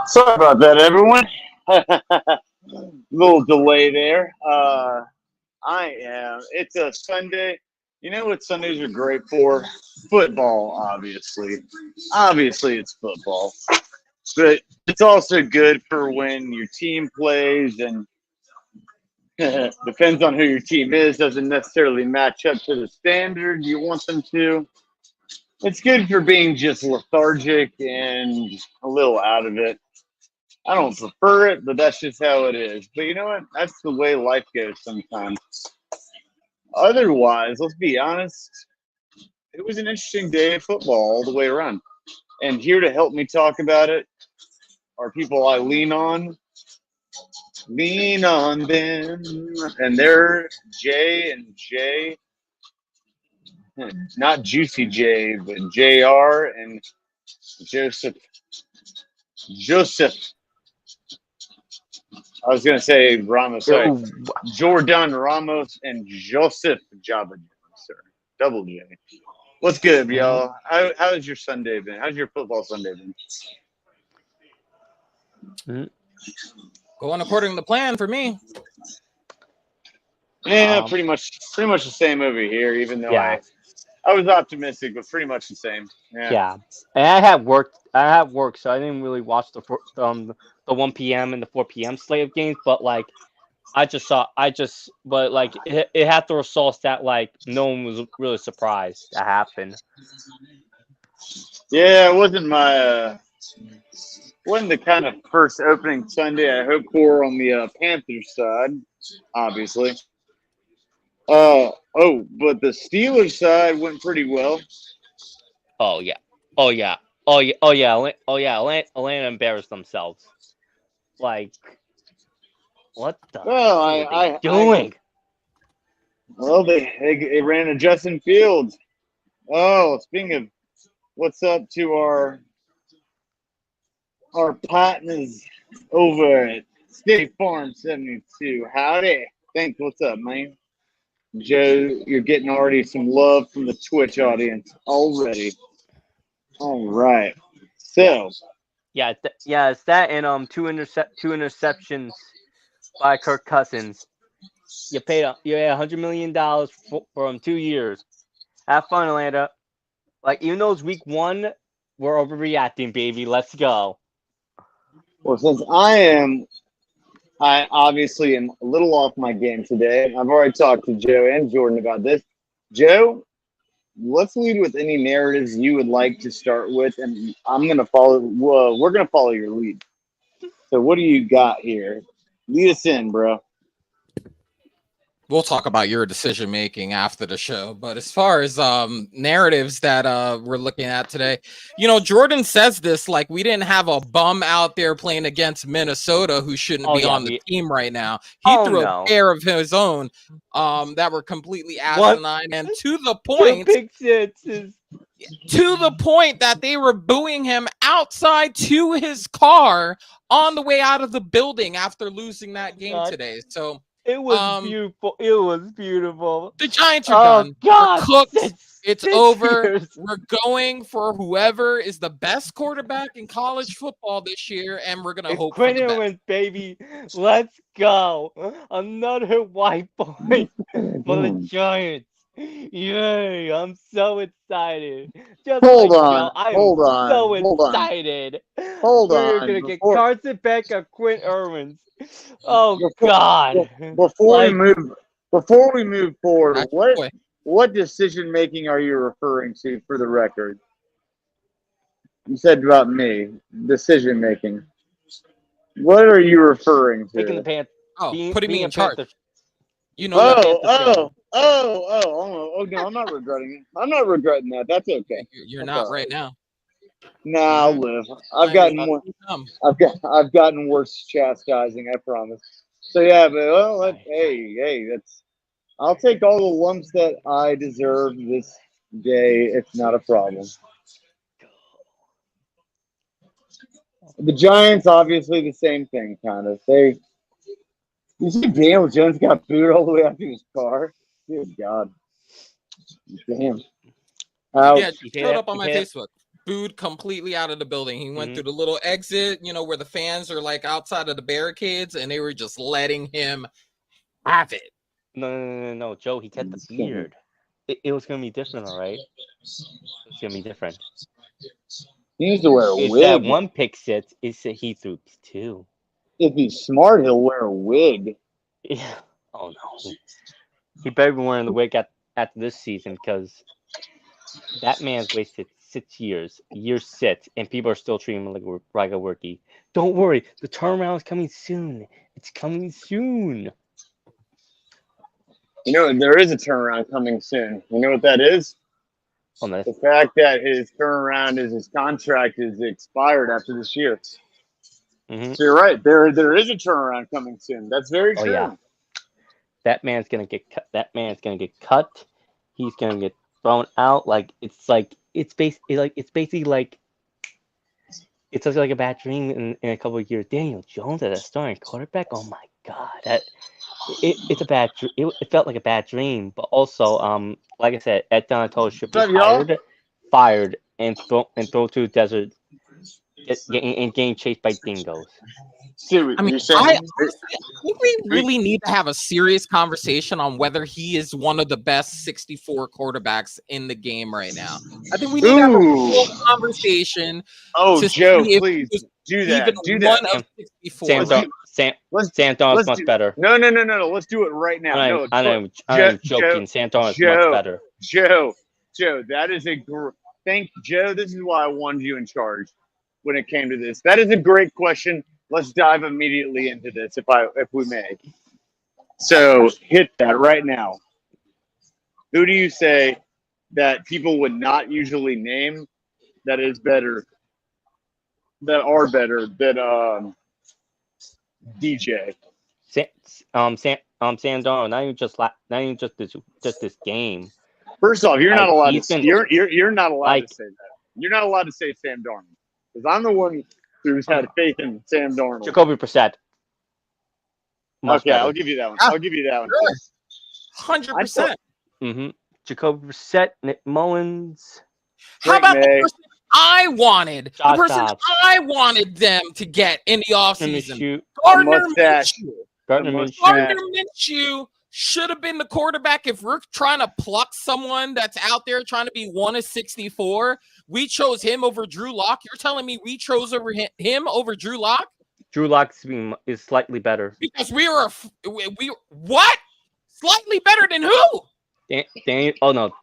Sorry about that, everyone. Little delay there. I am. It's a Sunday. You know what Sundays are great for? Football, obviously. Obviously, it's football. But it's also good for when your team plays and depends on who your team is, doesn't necessarily match up to the standard you want them to. It's good for being just lethargic and a little out of it. I don't prefer it, but that's just how it is. But you know what? That's the way life goes sometimes. Otherwise, let's be honest, it was an interesting day of football all the way around. And here to help me talk about it are people I lean on. Lean on them. And they're Jay and Jay. Not Juicy J, but JR and Joseph. Joseph. I was going to say Ramos. Sorry. Jordan Ramos and Joseph Jabba, sir. Double J. What's good, y'all? How's your Sunday been? How's your football Sunday been? Going according to plan for me. Yeah, pretty much the same over here. Even though I was optimistic, but pretty much the same. Yeah. And I had work, so I didn't really watch the 1 p.m. and the 4 p.m. slate of games. But like, but like, it had the results that like no one was really surprised that happened. Yeah, it wasn't the kind of first opening Sunday I hoped for on the Panthers side, obviously. But the Steelers side went pretty well. Atlanta embarrassed themselves. Like, what the are they doing? They ran a Justin Fields. Oh, speaking of, what's up to our partners over at State Farm 72? Howdy. Thanks. What's up, man? Joe, you're getting already some love from the Twitch audience already. All right. So. It's that and two interceptions by Kirk Cousins. You paid $100 million for him 2 years. Have fun, Atlanta. Like, even though it's week 1, we're overreacting, baby. Let's go. Well, since I obviously am a little off my game today. I've already talked to Joe and Jordan about this. Joe, let's lead with any narratives you would like to start with, and I'm gonna follow. We're gonna follow your lead. So, what do you got here? Lead us in, bro. We'll talk about your decision making after the show, but as far as narratives that we're looking at today, Jordan says this like we didn't have a bum out there playing against Minnesota who shouldn't be on the team right now. He threw a pair of his own that were completely asinine and to the point that they were booing him outside to his car on the way out of the building after losing that game today. So it was beautiful. It was beautiful. The Giants are done. God, we're cooked. It's over. We're going for whoever is the best quarterback in college football this year, and we're gonna hope for the best. Baby, let's go! Another white point for the Giants. Yay! I'm so excited. Hold on. Excited. We're gonna get Carson Beck or Quinn Ewers. Oh God! Before we move forward, what decision making are you referring to for the record? You said about me, decision making. What are you referring to? Picking the Panthers. Putting me in charge. No, I'm not regretting it. I'm not regretting that. That's okay. You're not right now. Nah, I'll live. I've gotten worse chastising, I promise. So yeah, but that's. I'll take all the lumps that I deserve this day. It's not a problem. The Giants, obviously, the same thing, kind of. You see Daniel Jones got booed all the way out to his car? Good God. Damn. Yeah, showed up on my Facebook. booed completely out of the building. He went through the little exit, where the fans are like outside of the barricades, and they were just letting him have it. No, Joe. He kept the beard. It was gonna be different, all right. It's gonna be different. He needs to wear a If wig. that one pick sits, he threw 2. If he's smart, he'll wear a wig. Yeah. Oh no. He better be wearing the wig after this season because that man's wasted 6 years. Year 6, and people are still treating him like a rookie. Don't worry, the turnaround is coming soon. It's coming soon. There is a turnaround coming soon. You know what that is? Oh, no. The fact that his turnaround is his contract is expired after this year. So you're right. There is a turnaround coming soon. That's very true. Yeah. That man's gonna get cut. He's gonna get thrown out. It's basically like a bad dream in a couple of years. Daniel Jones as a starting quarterback. Oh my God, it's a bad. It felt like a bad dream, but also like I said, Ed Donatello should be fired and throw to the desert and getting chased by dingoes. I think we really need to have a serious conversation on whether he is one of the best 64 quarterbacks in the game right now. I think we need to have a full conversation. Oh, Joe, please do that. Do that. One of 64. Sam Darnold's much better. No. Let's do it right now. I'm joking. Sam Darnold's much better. Joe, that is thank Joe. This is why I wanted you in charge when it came to this. That is a great question. Let's dive immediately into this, if we may. So hit that right now. Who do you say that people would not usually name that are better than DJ? Sam Darnold. Not even just this game. First off, you're not allowed to say that. You're not allowed to say Sam Darnold because I'm the one who's had faith in Sam Darnold. Jacoby Brissett. Okay, I'll give you that one. 100%. Jacoby Brissett, Nick Mullins. How about the person I wanted? The person I wanted them to get in the offseason. Gardner Minshew should have been the quarterback. If we're trying to pluck someone that's out there trying to be one of 64, we chose him over Drew Lock. You're telling me we chose him over Drew Lock? Drew Lock is slightly better. Because we what? Slightly better than who? Daniel. Oh no,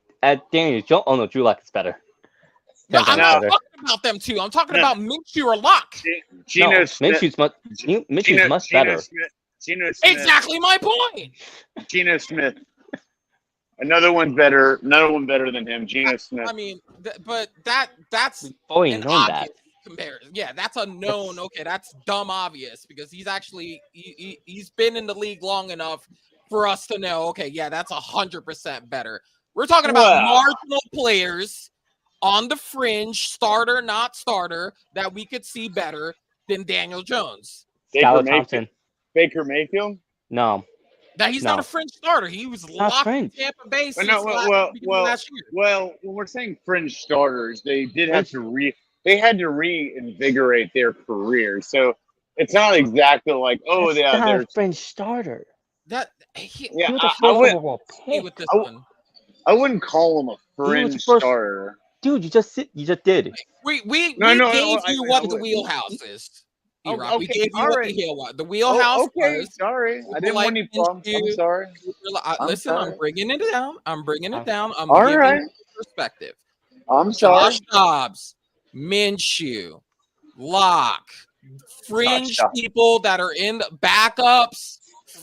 Daniel Jones. Oh no, Drew Lock is better. No, I'm not talking about them two. I'm talking about Minshew or Lock. Minshew's much better. Exactly my point. Geno Smith. Another one better than him, Geno Smith. I mean, but that's an obvious comparison. Yeah, that's a known. Okay, that's dumb obvious because he's actually he's been in the league long enough for us to know. Okay, yeah, that's 100% better. We're talking about marginal players on the fringe, starter, not starter, that we could see better than Daniel Jones. Baker Mayfield? No. He's not a fringe starter. He was locked in Tampa Bay since last year. Well, when we're saying fringe starters, they had to reinvigorate their career. So it's not exactly like, they're a fringe starter. I wouldn't call him a fringe starter. Dude, you just did. We gave you what the wheelhouse is. Okay, we gave you what the wheelhouse was. Sorry. I didn't want any bumps. I'm sorry. Listen, I'm bringing it down. I'm giving you perspective. I'm sorry. Josh Dobbs, Minshew, Locke, fringe people that are in the backups,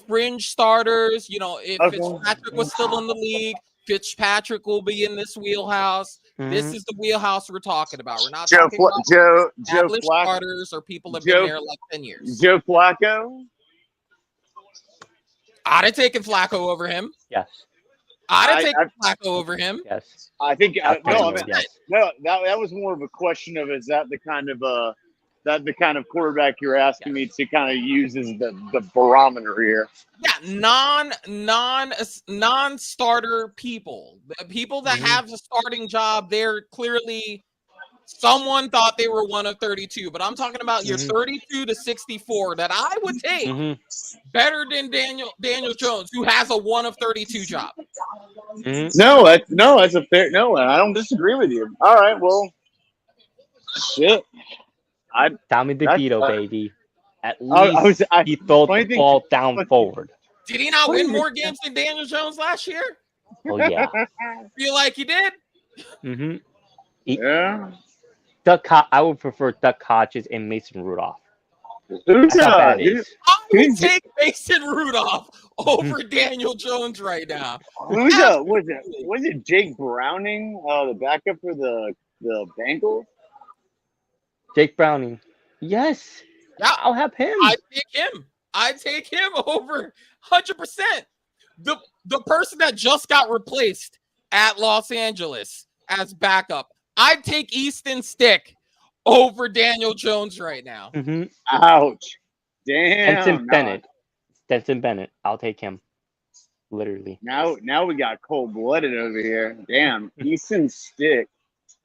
fringe starters. If Fitzpatrick was still in the league, Fitzpatrick will be in this wheelhouse. This is the wheelhouse we're talking about. We're not talking about Joe starters or people that have been there like 10 years. Joe Flacco? I'd have taken Flacco over him. Yes. I'd have taken Flacco over him. Yes. I think that was more of a question of is that the kind of quarterback you're asking me to kind of use as the barometer here? Yeah, non-starter people, the people that have a starting job, they're clearly Someone thought they were 1 of 32, but I'm talking about your 32 to 64 that I would take better than Daniel Jones, who has a 1 of 32 job. No, that's a fair. No, I don't disagree with you. All right, well, shit. Tommy DeVito, baby. At least he throw the ball down forward. Did he not win more games than Daniel Jones last year? Oh yeah. Feel like he did? Yeah. I would prefer Duck Hodges and Mason Rudolph. Who's I would take Mason Rudolph over Daniel Jones right now. Was it Jake Browning, the backup for the Bengals? Jake Browning. Yes. Yeah, I'll have him. I'd take him over 100%. The person that just got replaced at Los Angeles as backup, I'd take Easton Stick over Daniel Jones right now. Ouch. Damn. Stetson Bennett. I'll take him. Literally. Now we got cold-blooded over here. Damn. Easton Stick.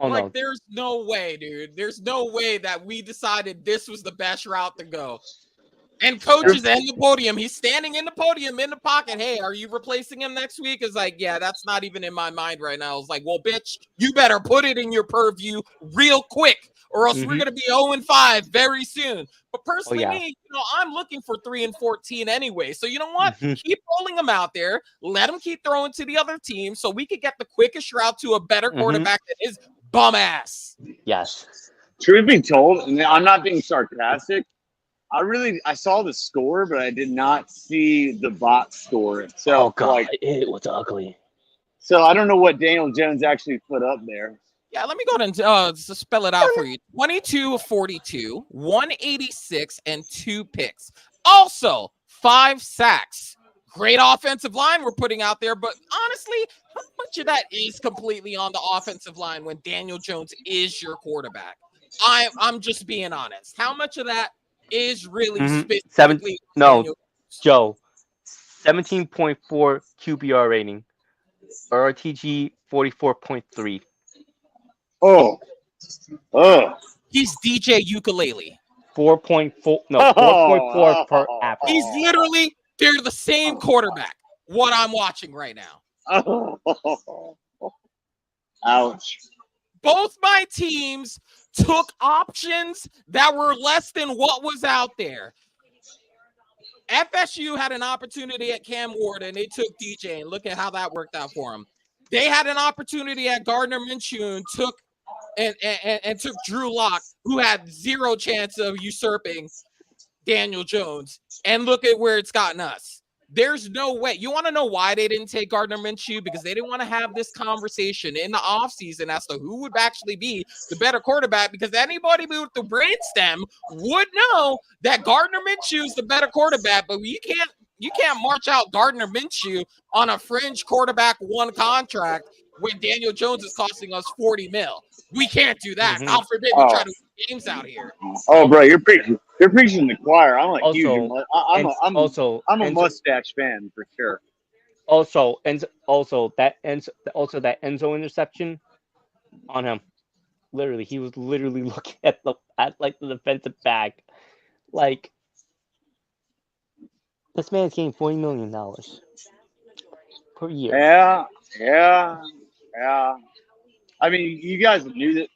Oh, no. There's no way, dude. There's no way that we decided this was the best route to go. And coach is in the podium. He's standing in the podium in the pocket. Hey, are you replacing him next week? It's like, yeah, that's not even in my mind right now. It's like, well, bitch, you better put it in your purview real quick, or else we're gonna be 0-5 very soon. But personally, me, I'm looking for 3-14 anyway. So you know what? Keep rolling them out there. Let them keep throwing to the other team, so we could get the quickest route to a better quarterback than his bum ass. Yes. Truth be told, and I'm not being sarcastic, I saw the score, but I did not see the box score. So, it was ugly. So I don't know what Daniel Jones actually put up there. Yeah, let me go ahead and spell it out for you. 22 of 42, 186, and 2 picks. Also, 5 sacks. Great offensive line we're putting out there, but honestly, how much of that is completely on the offensive line when Daniel Jones is your quarterback? I'm just being honest. How much of that is really specifically Joe, 17.4 QBR rating, RTG 44.3. He's DJ Ukulele. 4.4 per apple. He's literally, they're the same quarterback. What I'm watching right now. Ouch. Both my teams took options that were less than what was out there. FSU had an opportunity at Cam Ward, and they took DJ, and look at how that worked out for him. They had an opportunity at Gardner Minshew and took took Drew Lock, who had zero chance of usurping Daniel Jones, and look at where it's gotten us. There's no way. You want to know why they didn't take Gardner Minshew? Because they didn't want to have this conversation in the offseason as to who would actually be the better quarterback, because anybody with the brainstem would know that Gardner Minshew is the better quarterback, but you can't march out Gardner Minshew on a fringe quarterback one contract when Daniel Jones is costing us $40 million. We can't do that. God forbid we try to win games out here. Oh, bro, you're preaching the choir. I'm like huge. I'm a mustache fan for sure. Also that Enzo interception on him. Literally, he was literally looking at the defensive back. Like, this man's getting $40 million per year. Yeah. I mean, you guys knew that.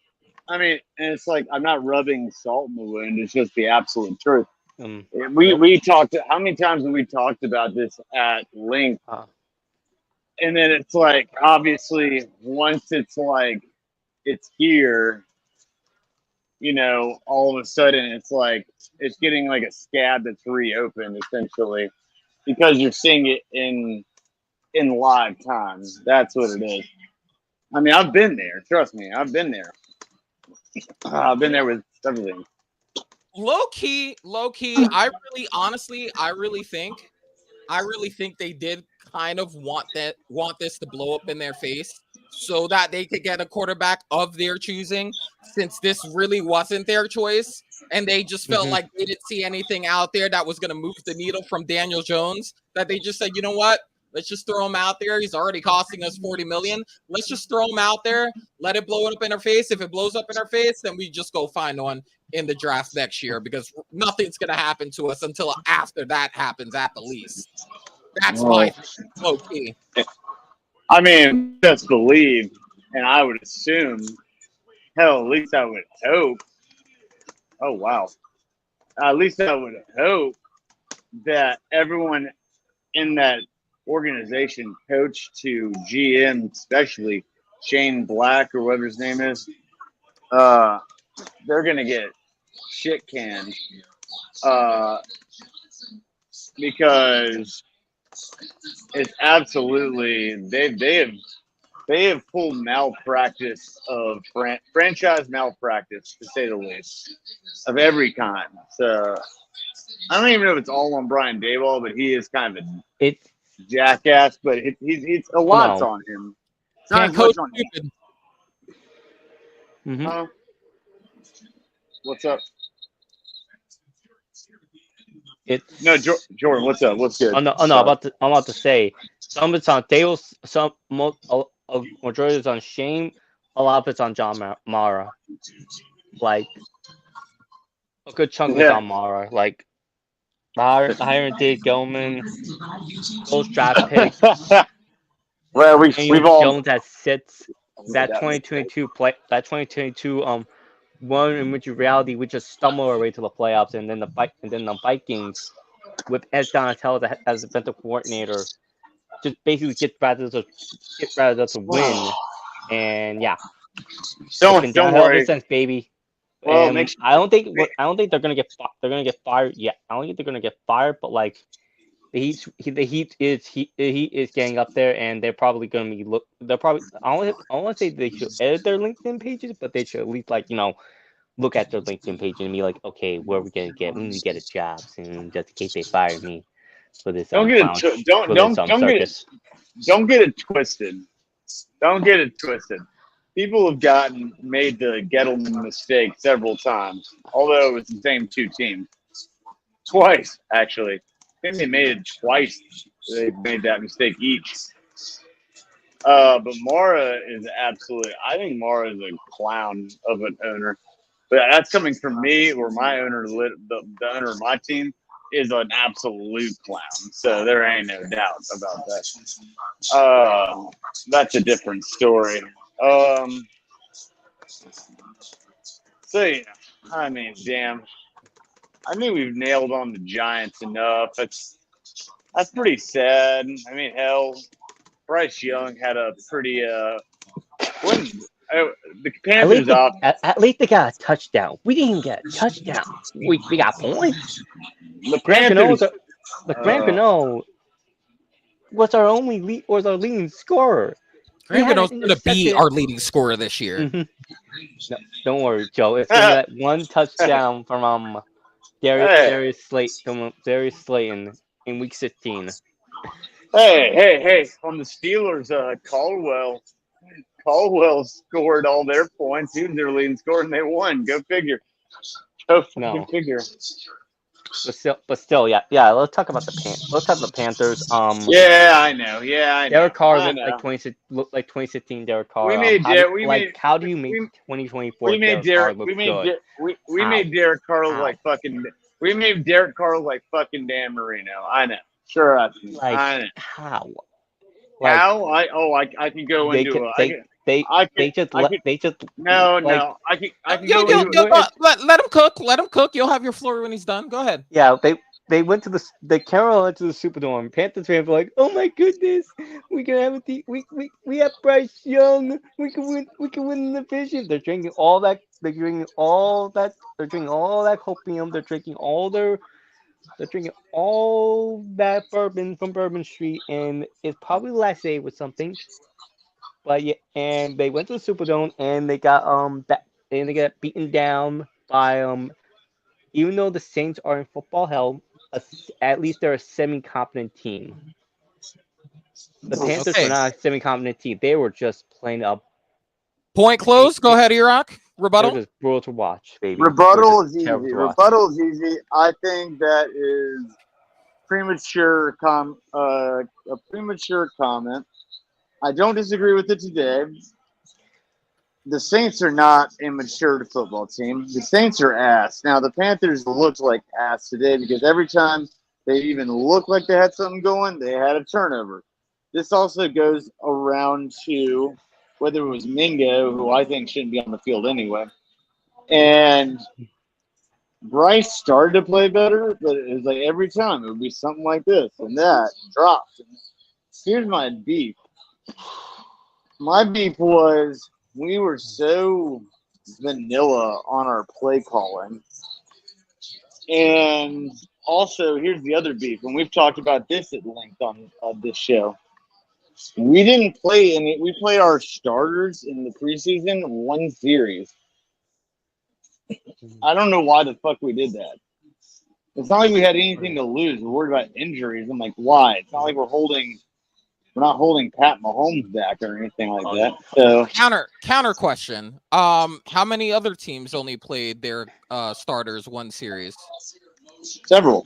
I mean, and it's like, I'm not rubbing salt in the wound. It's just the absolute truth. We talked. How many times have we talked about this at length? And then it's like, obviously, once it's like, it's here, all of a sudden it's like, it's getting like a scab that's reopened, essentially, because you're seeing it in live time. That's what it is. I mean, I've been there. Trust me, I've been there. I've been there with everything. Low key. I really think they did kind of want this to blow up in their face so that they could get a quarterback of their choosing, since this really wasn't their choice, and they just felt like they didn't see anything out there that was going to move the needle from Daniel Jones, that they just said, you know what? Let's just throw him out there. He's already costing us $40 million. Let's just throw him out there. Let it blow up in our face. If it blows up in our face, then we just go find one in the draft next year because nothing's going to happen to us until after that happens at the least. That's my low key. I mean, just believe, and I would assume, hell, at least I would hope. Oh, wow. At least I would hope that everyone in that organization, coach to GM, especially Shane Black or whatever his name is, they're going to get shit canned because it's absolutely they have full malpractice of franchise malpractice, to say the least, of every kind. So I don't even know if it's all on Brian Daboll, but he is kind of a jackass. But he's a lot's on him. It's not as much on him. Mm-hmm. What's up? No, Jordan. What's up? What's good? I'm about to say some of it's on Dale. Majority is on Shane. A lot of it's on John Mara. Like a good chunk of it's on Mara. Like hiring Dave Gilman, those draft picks. Well, we've all Jones that sits that 2022 one in which in reality we just stumble our way to the playoffs, and then the Vikings with Ed Donatell as the defensive coordinator just basically get rather to win, and yeah, don't worry, sense, baby. Well, I don't think they're gonna get fired yet. I don't think they're gonna get fired, but like the Heat is getting up there, and they're probably gonna be They're probably I don't want to say they should edit their LinkedIn pages, but they should at least look at their LinkedIn page and be like, okay, where are we gonna get? We need to get a job soon, just in case they fire me for this. Don't get it twisted. Don't get it twisted. People have made the Gettleman mistake several times, although it was the same two teams. Twice, actually. I think they made it twice. They made that mistake each. But Mara is I think Mara is a clown of an owner. But that's coming from me, or my owner, the owner of my team, is an absolute clown. So there ain't no doubt about that. That's a different story. So, yeah, I mean, damn. I think we've nailed on the Giants enough. That's pretty sad. I mean, hell, Bryce Young had a pretty the Panthers at least they got a touchdown. We didn't get a touchdown. We got points. The Panthers. Grant Cano was our leading scorer. Grant Cano's going to be our leading scorer this year. Mm-hmm. No, don't worry, Joe. It's going to be that one touchdown from Darius Slayton in week 16. Hey! On the Steelers, Caldwell scored all their points. He was their leading scorer, and they won. Go figure. Go figure. But still, yeah. Let's talk about the Panthers. Yeah, I know. Derek Carr looked like 2016 Derek Carr. How do you make 2024? We made Derek Carr look like fucking. We made Derek Carr look like fucking Dan Marino. I know. Sure, I know. How? I can go into it. Let him cook. Let him cook. You'll have your floor when he's done. Go ahead. Yeah, they went to the Carolina went to the Superdome. Panthers fans were like, "Oh my goodness, we can have we have Bryce Young. We can win the division." They're drinking all that. They're drinking all that copium. They're drinking all that bourbon from Bourbon Street, and it's probably the last day with something. But yeah, and they went to the Superdome, and they got beaten down by even though the Saints are in football hell, at least they're a semi-competent team. The Panthers were not a semi-competent team; they were just playing up. Point close. Go ahead, Iraq. Rebuttal. It was brutal to watch, baby. Rebuttal is easy. I think that is premature comment. I don't disagree with it today. The Saints are not a mature football team. The Saints are ass. Now, the Panthers looked like ass today because every time they even looked like they had something going, they had a turnover. This also goes around to whether it was Mingo, who I think shouldn't be on the field anyway, and Bryce started to play better, but it was like every time it would be something like this and that dropped. Here's my beef. My beef was we were so vanilla on our play calling. And also, here's the other beef, and we've talked about this at length on this show. We didn't play any. We played our starters in the preseason one series. I don't know why the fuck we did that. It's not like we had anything to lose. We're worried about injuries. I'm like, why? It's not like we're not holding Pat Mahomes back or anything like that. So counter question. How many other teams only played their starters one series? Several.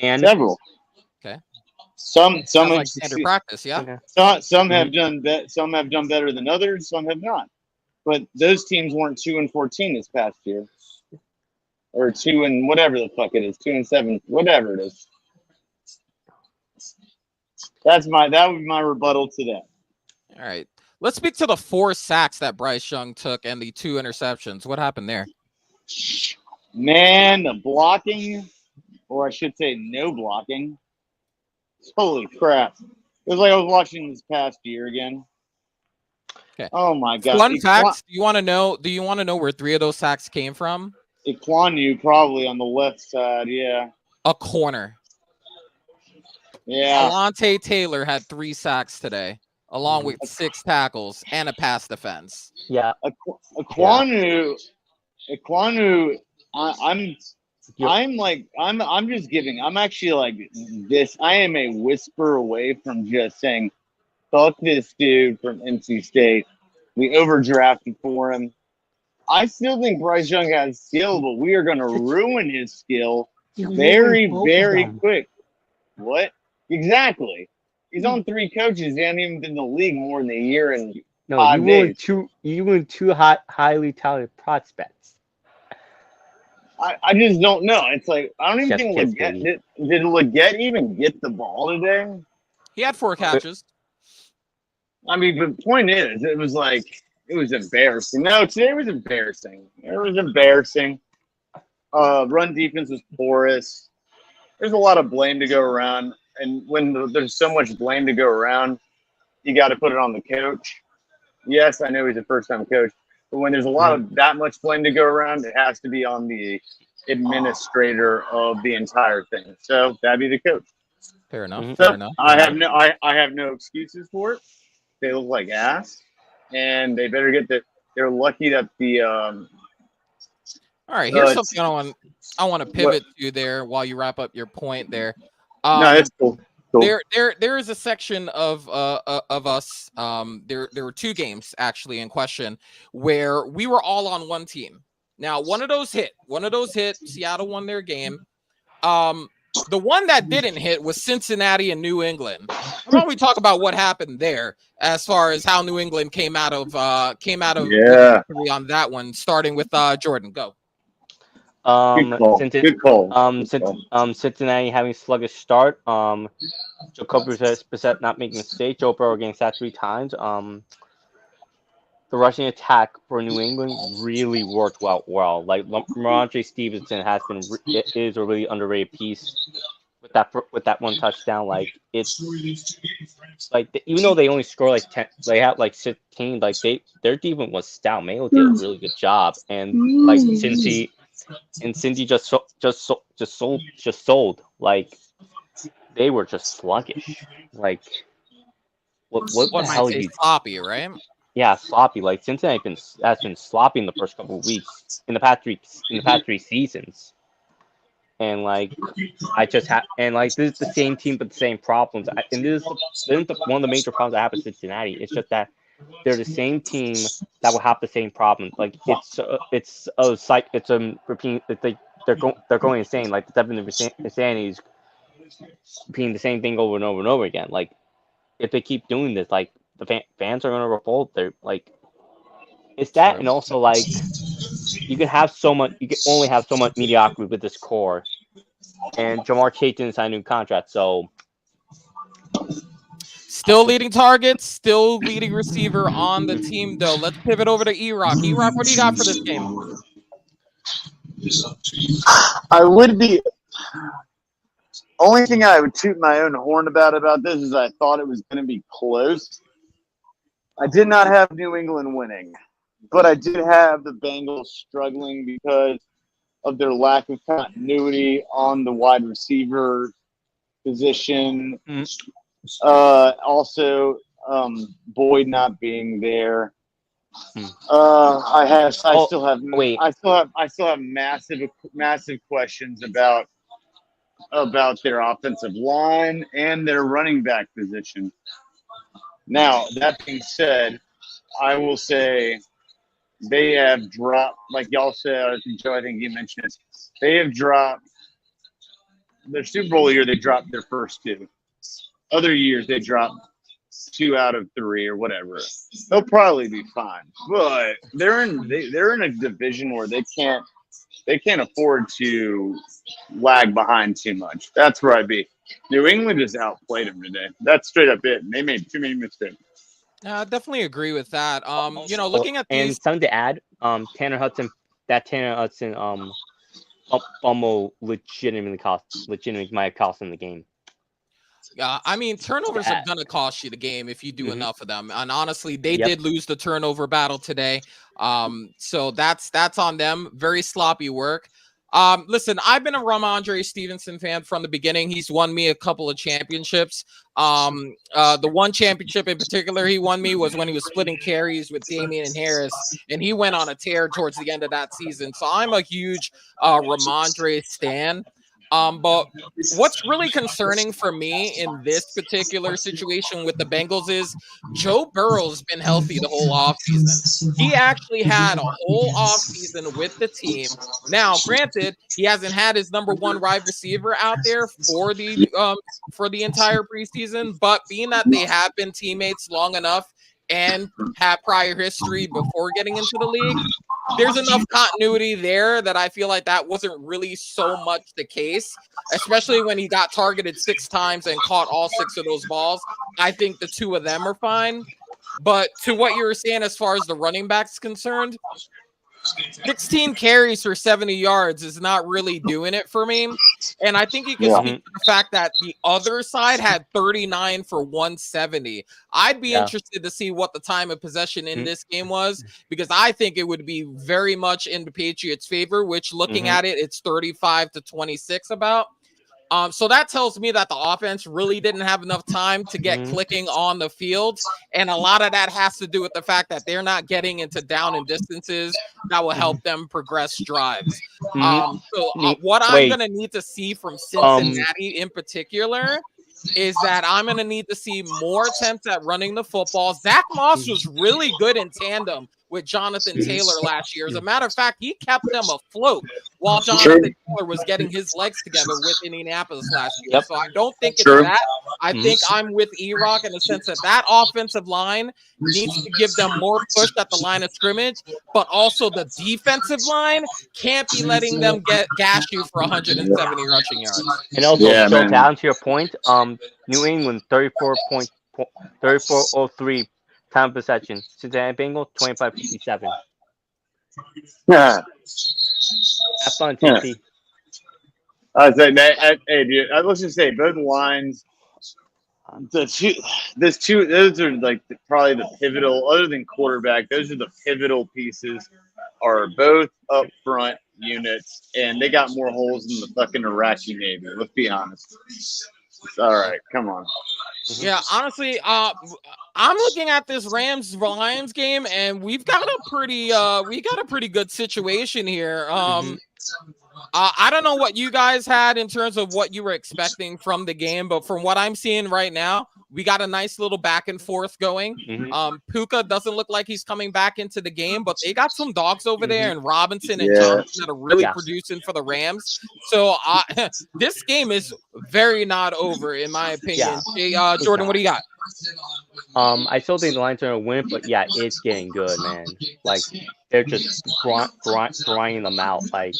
And several. Okay. Some Sounds have like standard practice, yeah. Okay. Some have done some have done better than others. Some have not. But those teams weren't 2-14 this past year, or 2 and whatever the fuck it is, 2-7, whatever it is. That would be my rebuttal to that. All right. Let's speak to the 4 sacks that Bryce Young took and the 2 interceptions. What happened there? Man, the blocking, or I should say no blocking. Holy crap. It was like I was watching this past year again. Okay. Oh my god. Fun facts. Do you want to know where 3 of those sacks came from? Iquanu probably on the left side, yeah. A corner. Yeah. Alontae Taylor had 3 sacks today, along with 6 tackles and a pass defense. Yeah. Iquanu, I'm actually like this. I am a whisper away from just saying, fuck this dude from NC State. We overdrafted for him. I still think Bryce Young has skill, but we are going to ruin his skill very, very quick. What? Exactly. He's on 3 coaches. He hasn't even been in the league more than a year and 5 days. You went 2 highly talented prospects. I just don't know. It's like I don't even Chef think kiss, Leggett baby. did Leggett even get the ball today? He had 4 catches. I mean, the point is, it was embarrassing. No, today was embarrassing. It was embarrassing. Run defense was porous. There's a lot of blame to go around, and when there's so much blame to go around, you got to put it on the coach. Yes, I know he's a first-time coach, but when there's a lot of that much blame to go around, it has to be on the administrator of the entire thing. So that'd be the coach. Fair enough. So Fair enough. I have no excuses for it. They look like ass, and they better get they're lucky that the. All right, here's something I want to pivot to there while you wrap up your point there. No, it's cool. There is a section of us. There were 2 games actually in question where we were all on one team. Now, one of those hit. Seattle won their game. The one that didn't hit was Cincinnati and New England. Why don't we talk about what happened there as far as how New England came out of victory on that one, starting with Jordan. Go. Good call. Cincinnati having a sluggish start. Jacoby Brissett not making a mistake. Joe Burrow getting sacked 3 times. The rushing attack for New England really worked well. Like Ramondre Stevenson is a really underrated piece with that one touchdown. Like it's like even though they only score like 10, they had like 16. Like their defense was stout. Mayo did a really good job, and like Cincy just sold. Like they were just sluggish. Like what the hell are you? Sloppy, right? Yeah, sloppy. Like Cincinnati has been sloppy in the first couple of weeks in the past 3 seasons, and like this is the same team but the same problems. And this is one of the major problems I have with Cincinnati. It's just that they're the same team that will have the same problems. Like it's repeating. It's like they're going insane. Like the 70% insanity is repeating the same thing over and over and over again. Like if they keep doing this, like the fans are gonna revolt. They're like, it's that, and also like you can only have so much mediocrity with this core. And Jamar Chase didn't sign a new contract, so still leading targets, still leading receiver on the team, though. Let's pivot over to E-Rock. E-Rock, what do you got for this game? I would be. Only thing I would toot my own horn about this is I thought it was going to be close. I did not have New England winning, but I did have the Bengals struggling because of their lack of continuity on the wide receiver position. Also, Boyd not being there. I still have massive questions about their offensive line and their running back position. Now, that being said, I will say they have dropped, like y'all said, Joe, I think you mentioned it. They have dropped their Super Bowl year. They dropped their first two. Other years they dropped 2 out of 3 or whatever. They'll probably be fine, but they're in a division where they can't afford to lag behind too much. That's where I'd be. New England just outplayed them today. That's straight up it. And they made too many mistakes. I definitely agree with that. Looking at these, and something to add, Tanner Hudson fumble legitimately might have cost him the game. I mean, turnovers are going to cost you the game if you do enough of them. And honestly, they did lose the turnover battle today. So that's on them. Very sloppy work. Listen, I've been a Ramondre Stevenson fan from the beginning. He's won me a couple of championships. The one championship in particular he won me was when he was splitting carries with Damian and Harris, and he went on a tear towards the end of that season. So I'm a huge Ramondre stan. But what's really concerning for me in this particular situation with the Bengals is Joe Burrow's been healthy the whole offseason. He actually had a whole offseason with the team. Now, granted, he hasn't had his number one wide receiver out there for the entire preseason, but being that they have been teammates long enough and have prior history before getting into the league, there's enough continuity there that I feel like that wasn't really so much the case, especially when he got targeted 6 times and caught all 6 of those balls. I think the 2 of them are fine. But to what you were saying as far as the running back's concerned, 16 carries for 70 yards is not really doing it for me. And I think you can speak to the fact that the other side had 39 for 170. I'd be interested to see what the time of possession in this game was, because I think it would be very much in the Patriots' favor, which looking at it, it's 35-26 about. So that tells me that the offense really didn't have enough time to get clicking on the field. And a lot of that has to do with the fact that they're not getting into down and distances that will help them progress drives. What I'm going to need to see from Cincinnati in particular is that I'm going to need to see more attempts at running the football. Zach Moss was really good in tandem with Jonathan Taylor last year. As a matter of fact, he kept them afloat while Jonathan Taylor was getting his legs together with Indianapolis last year. So I don't think it's that. I think I'm with E-Rock in the sense that that offensive line needs to give them more push at the line of scrimmage, but also the defensive line can't be letting them gash you for 170 rushing yards. And also, down to your point, New England 34-03 time possession. Cincinnati Bengals 25-57. Have fun, TP. I was like, hey, dude, let's just say both lines. Those are like probably the pivotal. Other than quarterback, those are the pivotal pieces. Are both up front units, and they got more holes than the fucking Iraqi Navy. Let's be honest. All right, come on. Yeah, honestly, I'm looking at this Rams-Lions game, and we've got a pretty good situation here. I don't know what you guys had in terms of what you were expecting from the game, but from what I'm seeing right now, We got a nice little back and forth going. Mm-hmm. Puka doesn't look like he's coming back into the game, but they got some dogs over there, and Robinson and Yeah. Johnson that are really Yeah. producing for the Rams. So this game is very not over, in my opinion. Hey, Jordan, what do you got? I still think the Lions are gonna win, but yeah, it's getting good, man. Like they're just grinding them out, like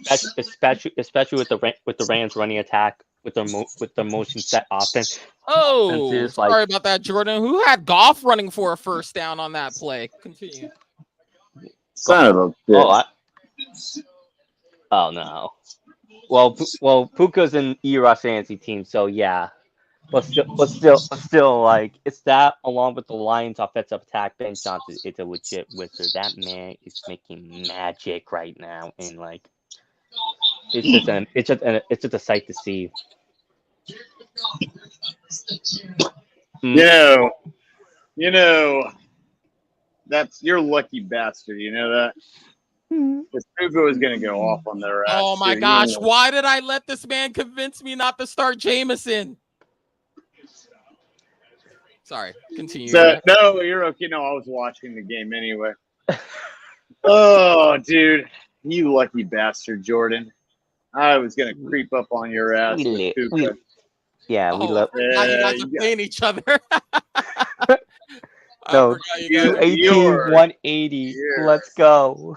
especially with the Rams running attack with their motion set offense. Oh, Offenses, sorry like about that, Jordan. Who had Goff running for a first down on that play? Continue. Son of a bitch. oh no. Well, Puka's an E-Rush fantasy team, so yeah. But still, like it's that along with the Lions' offensive attack. Ben Johnson is a legit wizard. That man is making magic right now, and like it's just a sight to see. You know, that's you're a lucky bastard. You know that. Because Puka was going to go off on their ass. Oh my gosh! Why did I let this man convince me not to start Jameson? Sorry, continue. So, no, you're okay. No, I was watching the game anyway. Oh, dude, you lucky bastard, Jordan. I was gonna creep up on your ass with Puka. We love. Now you guys are playing each other. No, 218, 180. Let's go.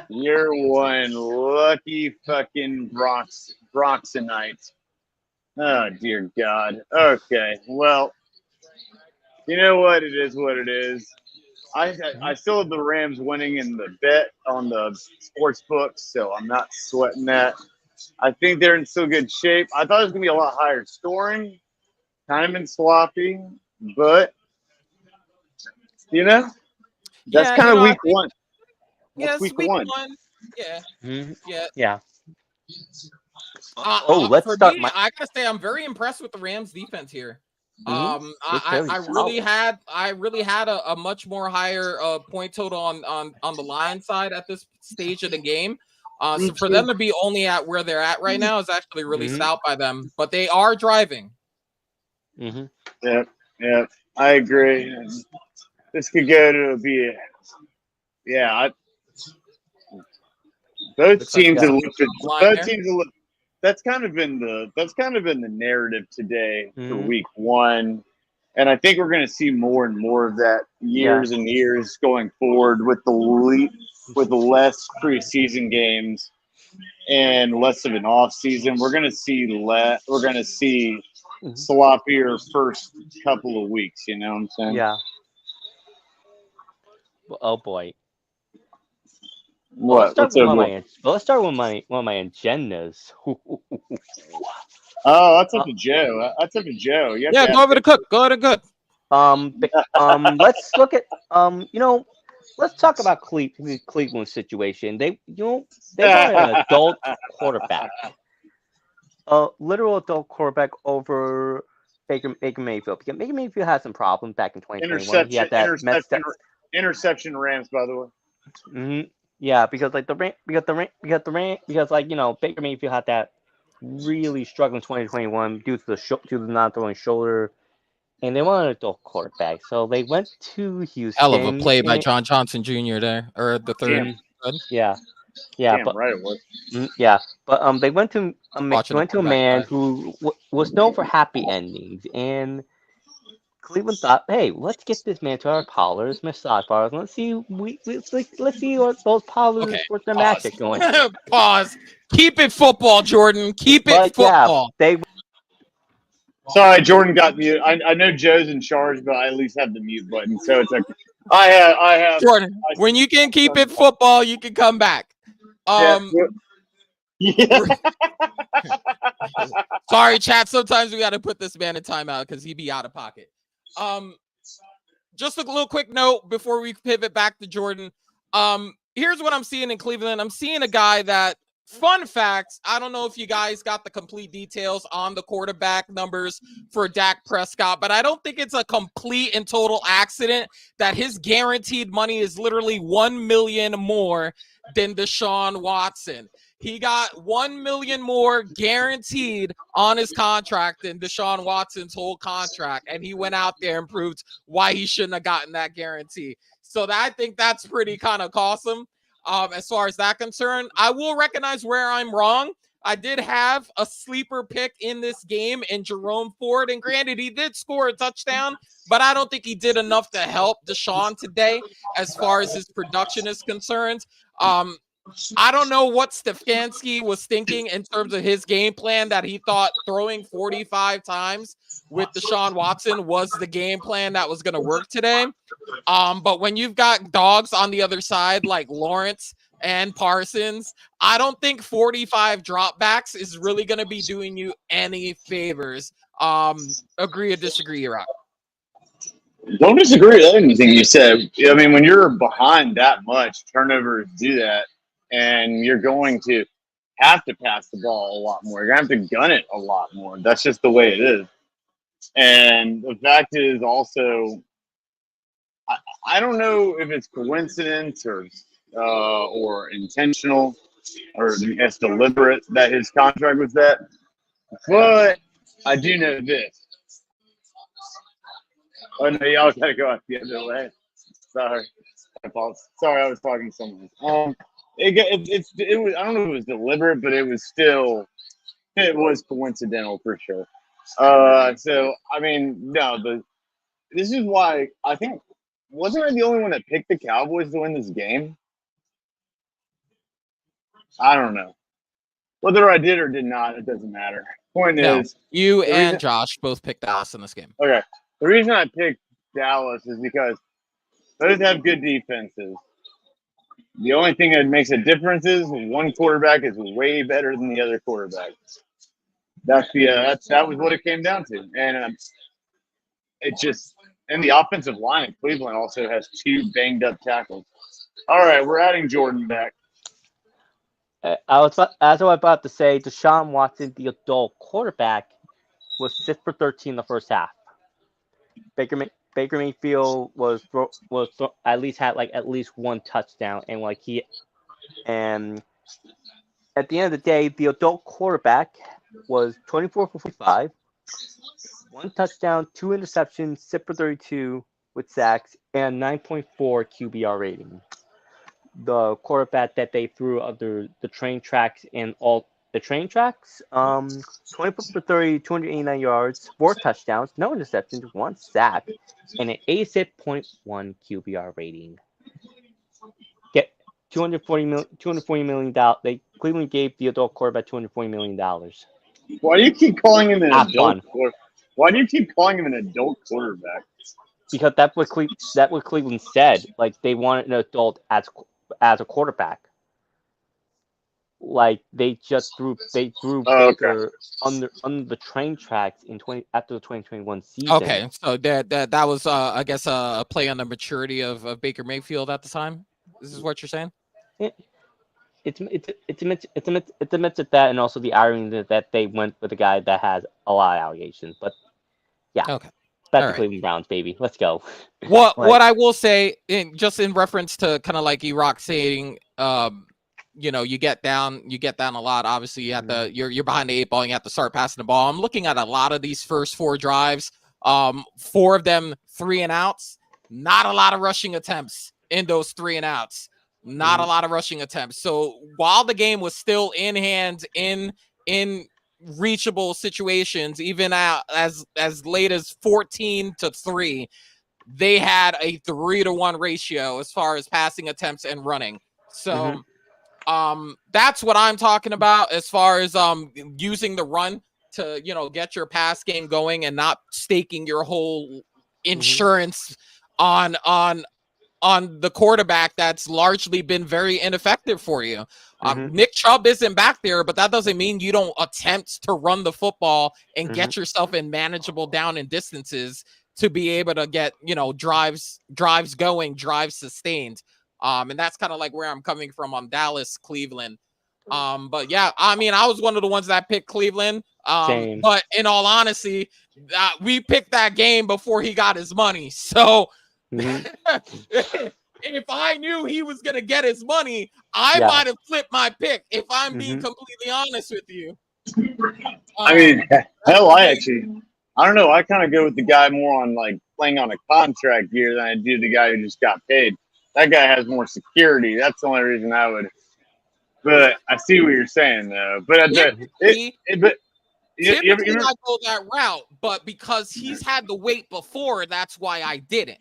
You're one lucky fucking Broxonite. Oh dear God. Okay, well. You know what? It is what it is. I still have the Rams winning in the bet on the sports books, so I'm not sweating that. I think they're in still good shape. I thought it was going to be a lot higher scoring. Kind of been sloppy, but, you know, that's kind of week one. Yes, week one. Yeah. Mm-hmm. Yeah. Yeah. Let's start. I gotta say, I'm very impressed with the Rams defense here. Mm-hmm. I really had a much more higher point total on the Lions side at this stage of the game. So for them to be only at where they're at right now is actually really stout by them. But they are driving. Mm-hmm. Yeah, I agree. This could go to be, both teams have looked at. That's kind of been the narrative today for week one, and I think we're going to see more and more of that years and years going forward with the less preseason games and less of an off season. We're going to see sloppier first couple of weeks. You know what I'm saying? Yeah. Oh boy. What? Let's start with one of my agendas. Oh, that's up to Joe. That's up to Joe. Go over to Cook. Go to Cook. Let's look at let's talk about Cleveland's situation. They want an adult quarterback, a literal adult quarterback over Baker Mayfield, because Baker Mayfield had some problems back in 2021. He had that interception Rams, by the way. Mm-hmm. Yeah, because like Baker Mayfield had that really struggling 2021 due to the non throwing shoulder, and they wanted an adult quarterback, so they went to Houston. Hell of a play by John Johnson Jr. there, or the third. Yeah, Damn but right it was. They went to a man who was known for happy endings, and Cleveland thought, "Hey, let's get this man to our parlors, massage parlors. Let's see what those parlors with their magic going." Pause. Keep it football, Jordan. Keep it football. Yeah, Sorry, Jordan got mute. I know Joe's in charge, but I at least have the mute button, so it's okay. I have Jordan. When you can keep it football, you can come back. Sorry, chat. Sometimes we got to put this man in timeout because he be out of pocket. Just a little quick note before we pivot back to Jordan. Here's what I'm seeing in Cleveland. I'm seeing a guy that fun fact, I don't know if you guys got the complete details on the quarterback numbers for Dak Prescott, but I don't think it's a complete and total accident that his guaranteed money is literally $1 million more than Deshaun Watson. He got $1 million more guaranteed on his contract than Deshaun Watson's whole contract, and he went out there and proved why he shouldn't have gotten that guarantee. So I think that's pretty kind of awesome. As far as that concerned, I will recognize where I'm wrong. I did have a sleeper pick in this game in Jerome Ford, and granted, he did score a touchdown, but I don't think he did enough to help Deshaun today as far as his production is concerned. I don't know what Stefanski was thinking in terms of his game plan, that he thought throwing 45 times with Deshaun Watson was the game plan that was going to work today. But when you've got dogs on the other side like Lawrence and Parsons, I don't think 45 dropbacks is really going to be doing you any favors. Agree or disagree, Rock? Don't disagree with anything you said. I mean, when you're behind that much, turnovers do that, and you're going to have to pass the ball a lot more. You're going to have to gun it a lot more. That's just the way it is. And the fact is also, I don't know if it's coincidence or intentional or it's deliberate that his contract was that, but I do know this. Oh no, y'all gotta go out the other way. Sorry, I was talking to someone. It was, I don't know if it was deliberate, but it was coincidental for sure. So I mean, no, this is why I think, wasn't I the only one that picked the Cowboys to win this game? I don't know. Whether I did or did not, it doesn't matter. Point is, you and Josh both picked Dallas in this game. Okay. The reason I picked Dallas is because those have good defenses. The only thing that makes a difference is one quarterback is way better than the other quarterback. That was what it came down to, and and the offensive line in Cleveland also has 2 banged up tackles. All right, we're adding Jordan back. As I was about to say, Deshaun Watson, the adult quarterback, was 6 for 13 in the first half. Baker Mayfield at least had at least 1 touchdown, and at the end of the day, the adult quarterback was 24 for 45, 1 touchdown, 2 interceptions, 6 for 32 with sacks, and 9.4 QBR rating. The quarterback that they threw under the train tracks and all the train tracks, 24 for 30, 289 yards, 4 touchdowns, no interceptions, 1 sack, and an 86.1 QBR rating. Get $240 million. Cleveland gave the adult quarterback $240 million. Why do you keep calling him an adult quarterback? Why do you keep calling him an adult quarterback? Because that's what Cleveland said. They wanted an adult as a quarterback. They threw Baker under the train tracks after the 2021 season. Okay, so that was I guess a play on the maturity of Baker Mayfield at the time. This is what you're saying? It's amidst that, and also the irony that they went with a guy that has a lot of allegations. But yeah, okay, that's the Cleveland Browns, baby. Let's go. What I will say, in reference to kind of like E-Rock saying, you get down a lot. Obviously, you have you're behind the 8 ball, and you have to start passing the ball. I'm looking at a lot of these first 4 drives. 4 of them 3 and outs. Not a lot of rushing attempts in those 3 and outs. Not a lot of rushing attempts. So while the game was still in hand, in reachable situations, even as late as 14-3, they had a 3-to-1 ratio as far as passing attempts and running. So that's what I'm talking about as far as using the run to get your pass game going and not staking your whole insurance on the quarterback that's largely been very ineffective for you. Nick Chubb isn't back there, but that doesn't mean you don't attempt to run the football and get yourself in manageable down and distances to be able to get, drives going, drives sustained. And that's kind of like where I'm coming from on Dallas, Cleveland. But yeah, I mean, I was one of the ones that picked Cleveland. Same. But in all honesty, we picked that game before he got his money. So if I knew he was gonna get his money, I might have flipped my pick. If I'm being completely honest with you. I mean, hell, I don't know. I kind of go with the guy more on like playing on a contract year than I do the guy who just got paid. That guy has more security. That's the only reason I would. But I see what you're saying, though. But typically I go that route, but because he's had to wait before, that's why I didn't.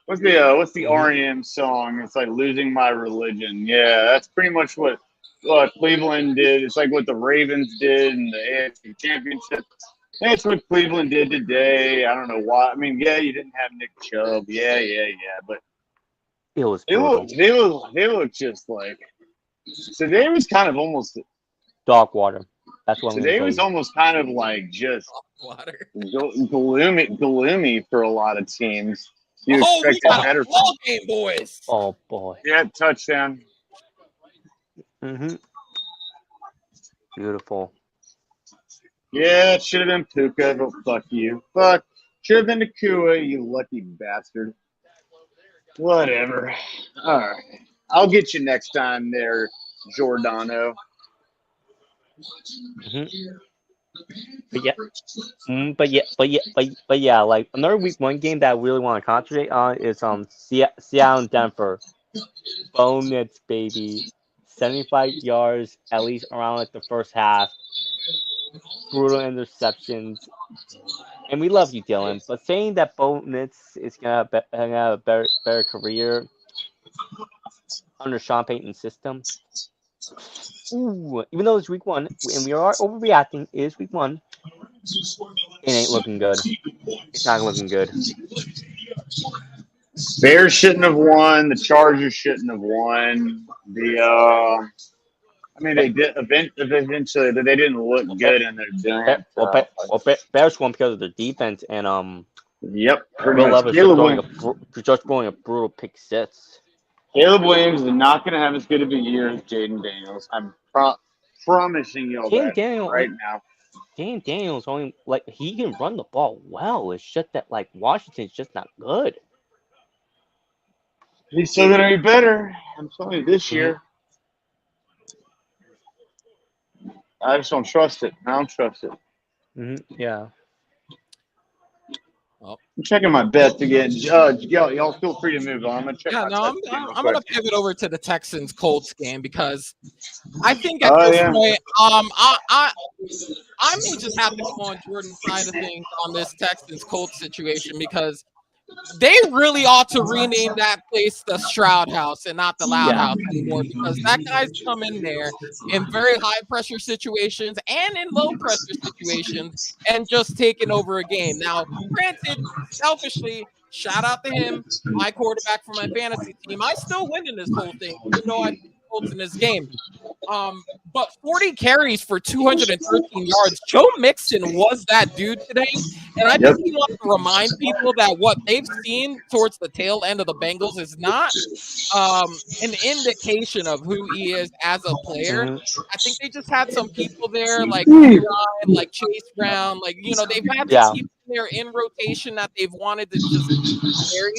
What's the REM song? It's like "Losing My Religion." Yeah, that's pretty much what Cleveland did. It's like what the Ravens did in the AFC Championship. That's what Cleveland did today. I don't know why. I mean, yeah, you didn't have Nick Chubb. Yeah, but it was they look just like today was kind of almost dog water. That's what today was almost kind of like just gloomy for a lot of teams. We got a ball game, boys. Oh boy! Yeah, touchdown. Beautiful. Yeah, it should have been Puka, but fuck you. Should have been Nakua, you lucky bastard. Whatever. All right. I'll get you next time there, Giordano. But yeah, like another week one game that I really want to concentrate on is Seattle and Denver. Bonus, baby. 75 yards, at least around like the first half. Brutal interceptions. And we love you, Dylan. But saying that Bo Nix is gonna have a better career under Sean Payton's system. Ooh, even though it's week one and we are overreacting, it is week one. It ain't looking good. It's not looking good. Bears shouldn't have won. The Chargers shouldn't have won. They did eventually, but they didn't look good in their giant. Bears won because of their defense and Yep. Will Levis just throwing a brutal pick six. Caleb Williams is not going to have as good of a year as Jaden Daniels. I'm promising you all that right now. Jaden Daniels only he can run the ball well. It's just that Washington's just not good. He's still going to be better. I'm telling you, this year. I just don't trust it. I don't trust it. Yeah. Well, I'm checking my bets again. Y'all feel free to move on. I'm gonna check. I'm gonna pivot over to the Texans Colts game because I think at this point, I may just have to go on Jordan's side of things on this Texans Colts situation because they really ought to rename that place the Stroud House and not the Loud House anymore because that guy's come in there in very high pressure situations and in low pressure situations and just taking over a game. Now, granted, selfishly, shout out to him, my quarterback for my fantasy team. I still win in this whole thing, even though I Colts in this game. But 40 carries for 213 yards. Joe Mixon was that dude today. And I think we want to remind people that what they've seen towards the tail end of the Bengals is not an indication of who he is as a player. I think they just had some people there like Ryan, like Chase Brown, they've had some people there in rotation that they've wanted to just carry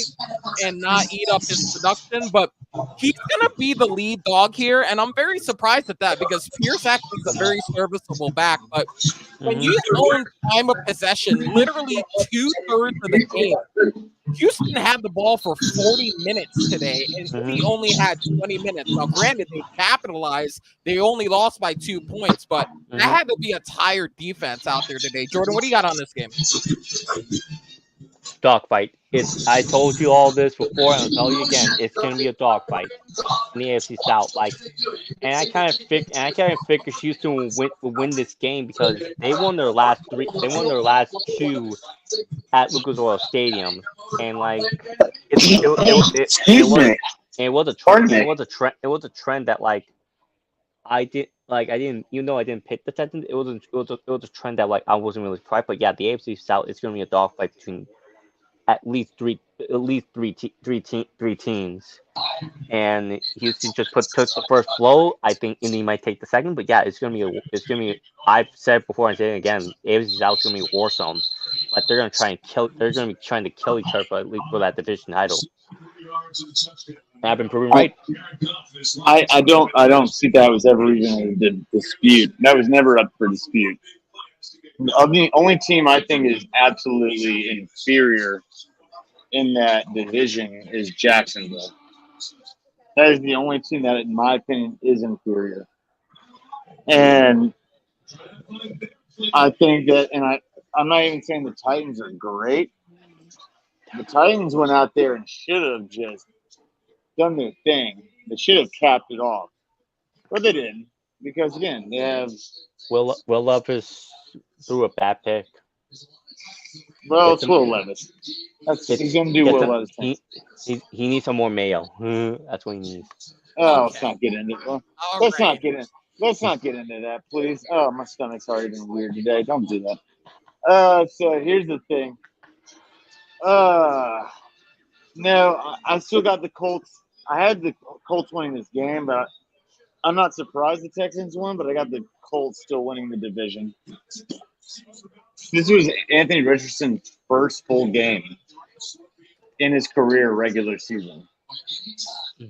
and not eat up his production. But he's going to be the lead dog here, and I'm very surprised at that because Pierce actually is a very serviceable back. But when you own time of possession, literally 2/3 of the game, Houston had the ball for 40 minutes today, and he only had 20 minutes. Now, granted, they capitalized. They only lost by 2 points, but that had to be a tired defense out there today. Jordan, what do you got on this game? Dogfight. I told you all this before, and I'll tell you again. It's gonna be a dogfight in the AFC South. And I kind of figured Houston will win this game because they won their last three. They won their last two at Lucas Oil Stadium, and it was a trend. It was a trend that I didn't, even though I didn't pick the Texans, it was a trend that I wasn't really surprised. But yeah, the AFC South is gonna be a dogfight between at least three teams. And Houston just took the first blow. I think Indy might take the second, but yeah, it's gonna be. I've said it before and say it again. AFC South is gonna be a war zone, but they're gonna try and kill. They're gonna be trying to kill each other for that division title. And I've been proven right. I don't see that was ever even a dispute. That was never up for dispute. The only team I think is absolutely inferior in that division is Jacksonville. That is the only team that, in my opinion, is inferior. And I think that, I'm not even saying the Titans are great. The Titans went out there and should have just done their thing. They should have capped it off. But they didn't. Because, again, they have... Will Levis threw a bad pick. Well, it's Will Levis. He's going to do Will Levis. He needs some more mayo. That's what he needs. Oh, let's not get into it. Let's not get into that, please. Oh, my stomach's already been weird today. Don't do that. So here's the thing. No, I still got the Colts. I had the Colts winning this game, but I'm not surprised the Texans won, but I got the Colts still winning the division. This was Anthony Richardson's first full game in his career regular season.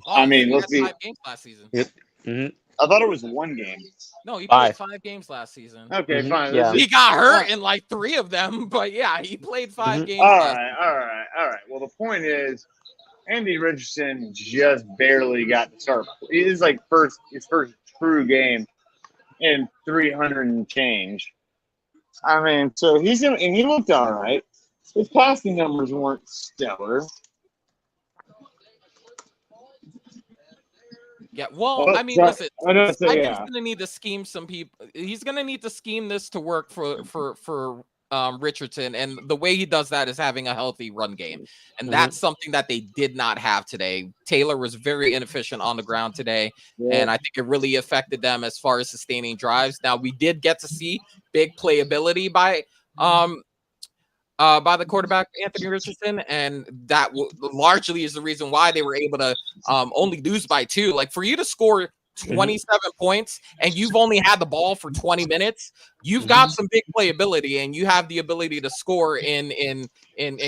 I mean, let's be. 5 games last season. Yep. Mm-hmm. I thought it was 1 game. No, he played 5 games last season. Okay, fine. Yeah. He got hurt in like 3 of them, but yeah, he played 5 games. All right. Well, the point is, Andy Richardson just barely got to start. It is like his first true game in 300 and change. I mean, so he looked all right. His passing numbers weren't stellar. Yeah, well, I mean, listen, Steichen going to need to scheme some people. He's going to need to scheme this to work for Richardson, and the way he does that is having a healthy run game, and that's something that they did not have today. Taylor was very inefficient on the ground today, and I think it really affected them as far as sustaining drives. Now, we did get to see big playability by the quarterback Anthony Richardson, and that largely is the reason why they were able to only lose by 2. Like, for you to score 27 points and you've only had the ball for 20 minutes, you've got some big playability, and you have the ability to score in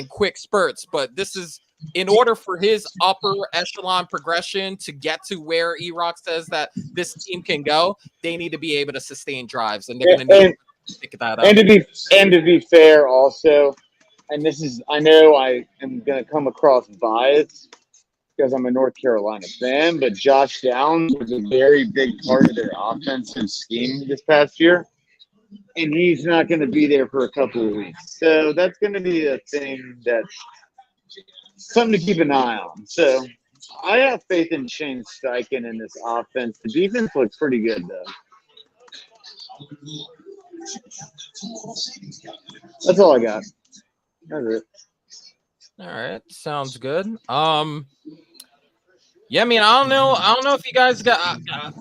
quick spurts. But this is, in order for his upper echelon progression to get to where E-Rock says that this team can go, they need to be able to sustain drives, and they're going to need to pick that up. And to be fair, also, and this is, I know I am going to come across biased because I'm a North Carolina fan, but Josh Downs was a very big part of their offensive scheme this past year, and he's not going to be there for a couple of weeks. So that's going to be a thing that's something to keep an eye on. So I have faith in Shane Steichen in this offense. The defense looks pretty good, though. That's all I got. That's it. All right, sounds good. Yeah, I mean, I don't know if you guys got.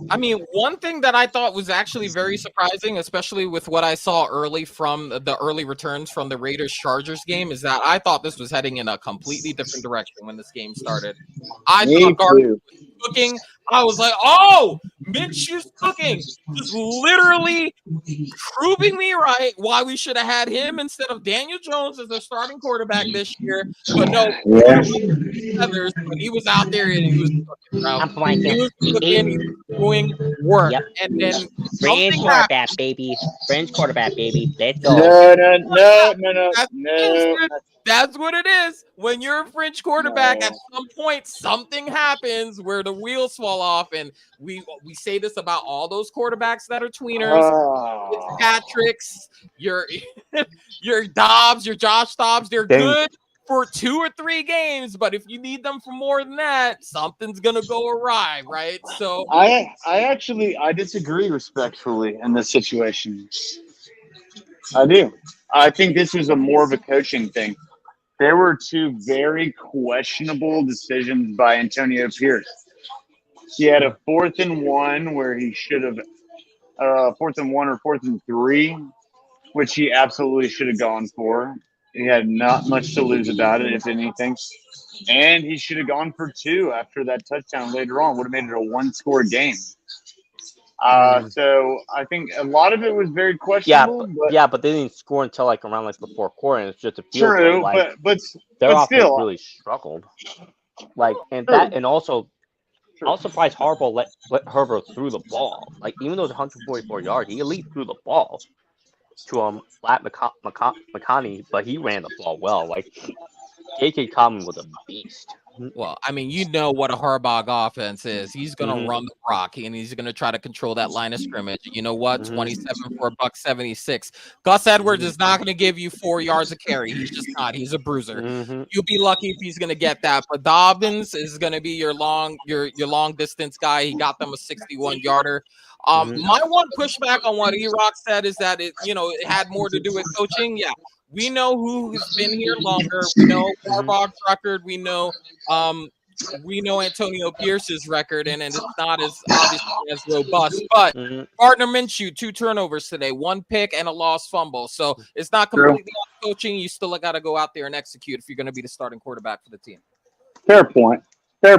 I mean, one thing that I thought was actually very surprising, especially with what I saw early from the early returns from the Raiders-Chargers game, is that I thought this was heading in a completely different direction when this game started. I thought Gardner was cooking. I was like, oh, Minshew's cooking. Just literally proving me right why we should have had him instead of Daniel Jones as their starting quarterback this year. But no, feathers, but he was out there and he was cooking, bro. He was cooking, he was doing work. Yep. And then Fringe quarterback, baby. Fringe quarterback, baby. Let's go. No. That's what it is. When you're a French quarterback, at some point something happens where the wheels fall off, and we say this about all those quarterbacks that are tweeners, Patrick's, your Dobbs, your Josh Dobbs. They're good for 2 or 3 games, but if you need them for more than that, something's gonna go awry, right? So I disagree respectfully in this situation. I do. I think this was more of a coaching thing. There were 2 very questionable decisions by Antonio Pierce. He had a 4th and 1 where he should have 4th and 1 or 4th and 3, which he absolutely should have gone for. He had not much to lose about it, if anything. And he should have gone for 2 after that touchdown later on. Would have made it a 1-score game. So I think a lot of it was very questionable. But they didn't score until like around like the fourth quarter, and it's just a field True, goal. Like, but their offense still really struggled. Like, and True. that, and also, I was surprised Harbaugh let Herbert threw the ball. Like, even though it's 144 yards, he at least threw the ball to Flat McConney, but he ran the ball well. Like, J.K. Common was a beast. Well, I mean, you know what a Harbaugh offense is. He's going to run the rock, and he's going to try to control that line of scrimmage. You know what? 27 for $176. Gus Edwards is not going to give you 4 yards of carry. He's just not. He's a bruiser. You'll be lucky if he's going to get that. But Dobbins is going to be your long distance guy. He got them a 61-yarder. My one pushback on what E-Rock said is that it had more to do with coaching. Yeah. We know who's been here longer. We know Harbaugh's record. We know Antonio Pierce's record, and it's not as obviously as robust. But Gardner Minshew, 2 turnovers today, 1 pick and a lost fumble. So it's not completely on coaching. You still got to go out there and execute if you're going to be the starting quarterback for the team. Fair point. No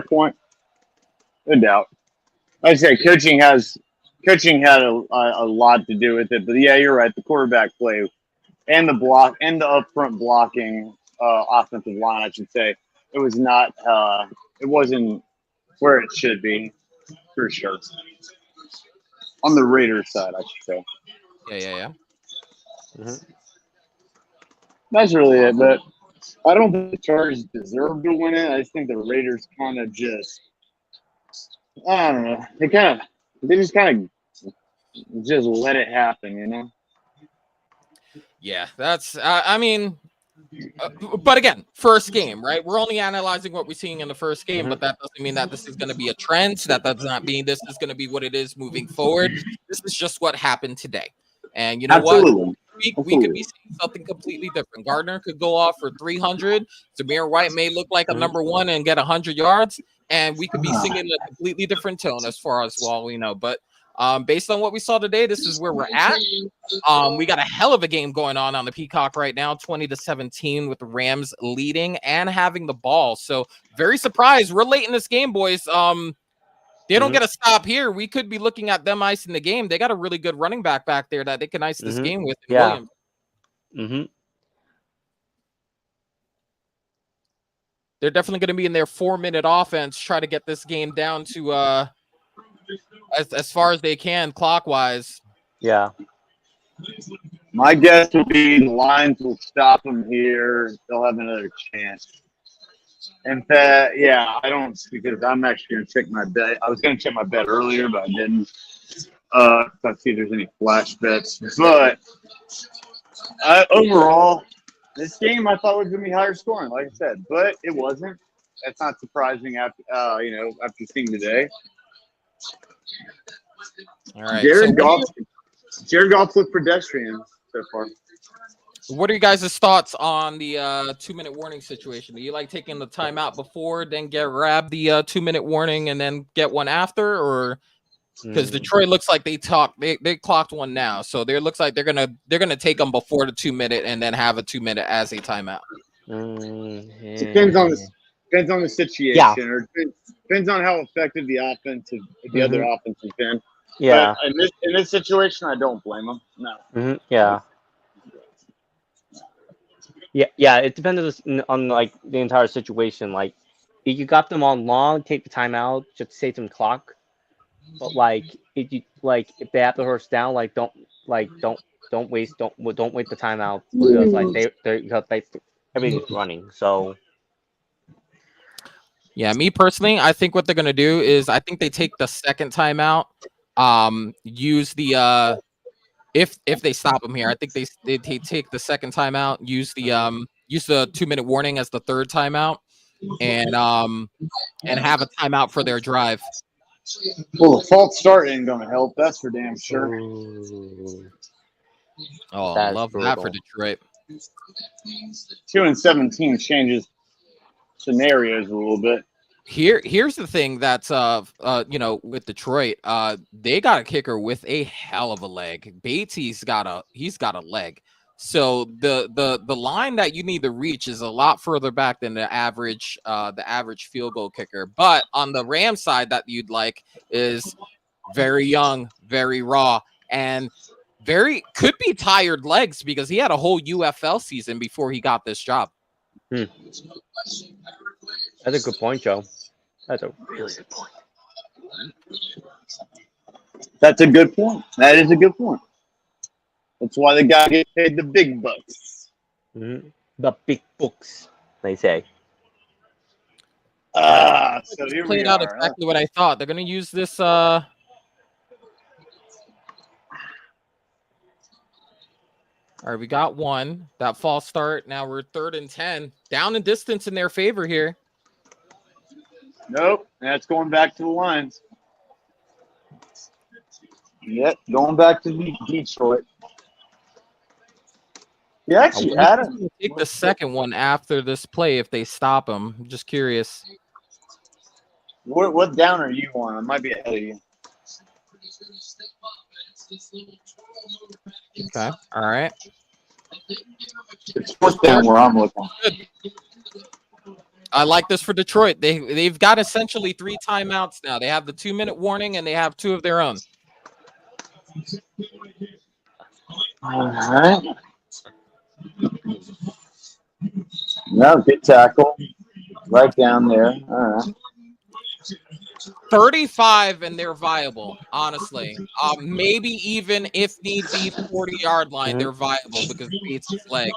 doubt. Like I say, coaching had a lot to do with it. But yeah, you're right. The quarterback play. And the upfront blocking offensive line, I should say, it wasn't where it should be, for sure. On the Raiders side, I should say. Yeah. That's really it. But I don't think the Chargers deserve to win it. I just think the Raiders kind of I don't know. They just kind of just let it happen, you know. Yeah, that's, but again, first game, right? We're only analyzing what we're seeing in the first game, but that doesn't mean that this is going to be a trend. That does not mean this is going to be what it is moving forward. This is just what happened today. And you know what? We could be seeing something completely different. Gardner could go off for 300. Zamir White may look like a number 1 and get 100 yards. And we could be singing a completely different tone as far as well, we know. But based on what we saw today, this is where we're at. We got a hell of a game going on the Peacock right now, 20-17 with the Rams leading and having the ball. So very surprised. We're late in this game, boys. They don't get a stop here. We could be looking at them icing the game. They got a really good running back there that they can ice this game with. Yeah. Williams. They're definitely going to be in their 4-minute offense, try to get this game down to as far as they can clockwise. Yeah. My guess would be the Lions will stop them here. They'll have another chance. In fact, yeah, I don't, because I'm actually going to check my bet. I was going to check my bet earlier, but I didn't. Let's see if there's any flash bets. But overall, this game I thought was going to be higher scoring, like I said, but it wasn't. That's not surprising after seeing today. All right. Jared Goff looked pedestrian so far. What are you guys' thoughts on the 2-minute warning situation? Do you like taking the timeout before, then grab the 2-minute warning and then get one after, or because Detroit looks like they clocked one now, so there looks like they're gonna take them before the 2-minute and then have a 2-minute as a timeout. Depends on the situation, or depends on how effective the other offense has been. Yeah. But in this situation, I don't blame them. No. Yeah. Yeah. It depends on like the entire situation. Like, if you got them on long, take the timeout just to save some clock. But if they have the horse down, don't waste the timeout, because everything's running. So. Yeah, me personally, I think what they're gonna do is I think they take the second timeout. Use the if they stop them here, I think they take the second timeout, use the 2-minute warning as the third timeout, and have a timeout for their drive. Well, the false start ain't gonna help. That's for damn sure. Oh, I love that for Detroit. 2-17 changes scenarios a little bit. Here's the thing that's with Detroit, they got a kicker with a hell of a leg. Bates's got a leg. So the line that you need to reach is a lot further back than the average field goal kicker. But on the Rams side, that you'd like is very young, very raw, and could be tired legs because he had a whole UFL season before he got this job. That's a good point, Joe. That's a really good point. That's a good point. That is a good point. That's why the guy gets paid the big bucks. The big books, they say. So here we Played out are. exactly what I thought. They're going to use this. All right, we got one. That false start. Now we're 3rd and 10. Down in distance in their favor here. Nope. That's going back to the Lions. Yep, going back to Detroit. He actually had him. Take the second one after this play if they stop him. I'm just curious. What down are you on? I might be ahead of you. Okay. All right. It's 4th down where I'm looking. I like this for Detroit. They've got essentially 3 timeouts now. They have the 2-minute warning and they have 2 of their own. All right. No, good tackle. Right down there. All right. 35 and they're viable, honestly. Maybe even if need be 40-yard line, they're viable because it beats his leg.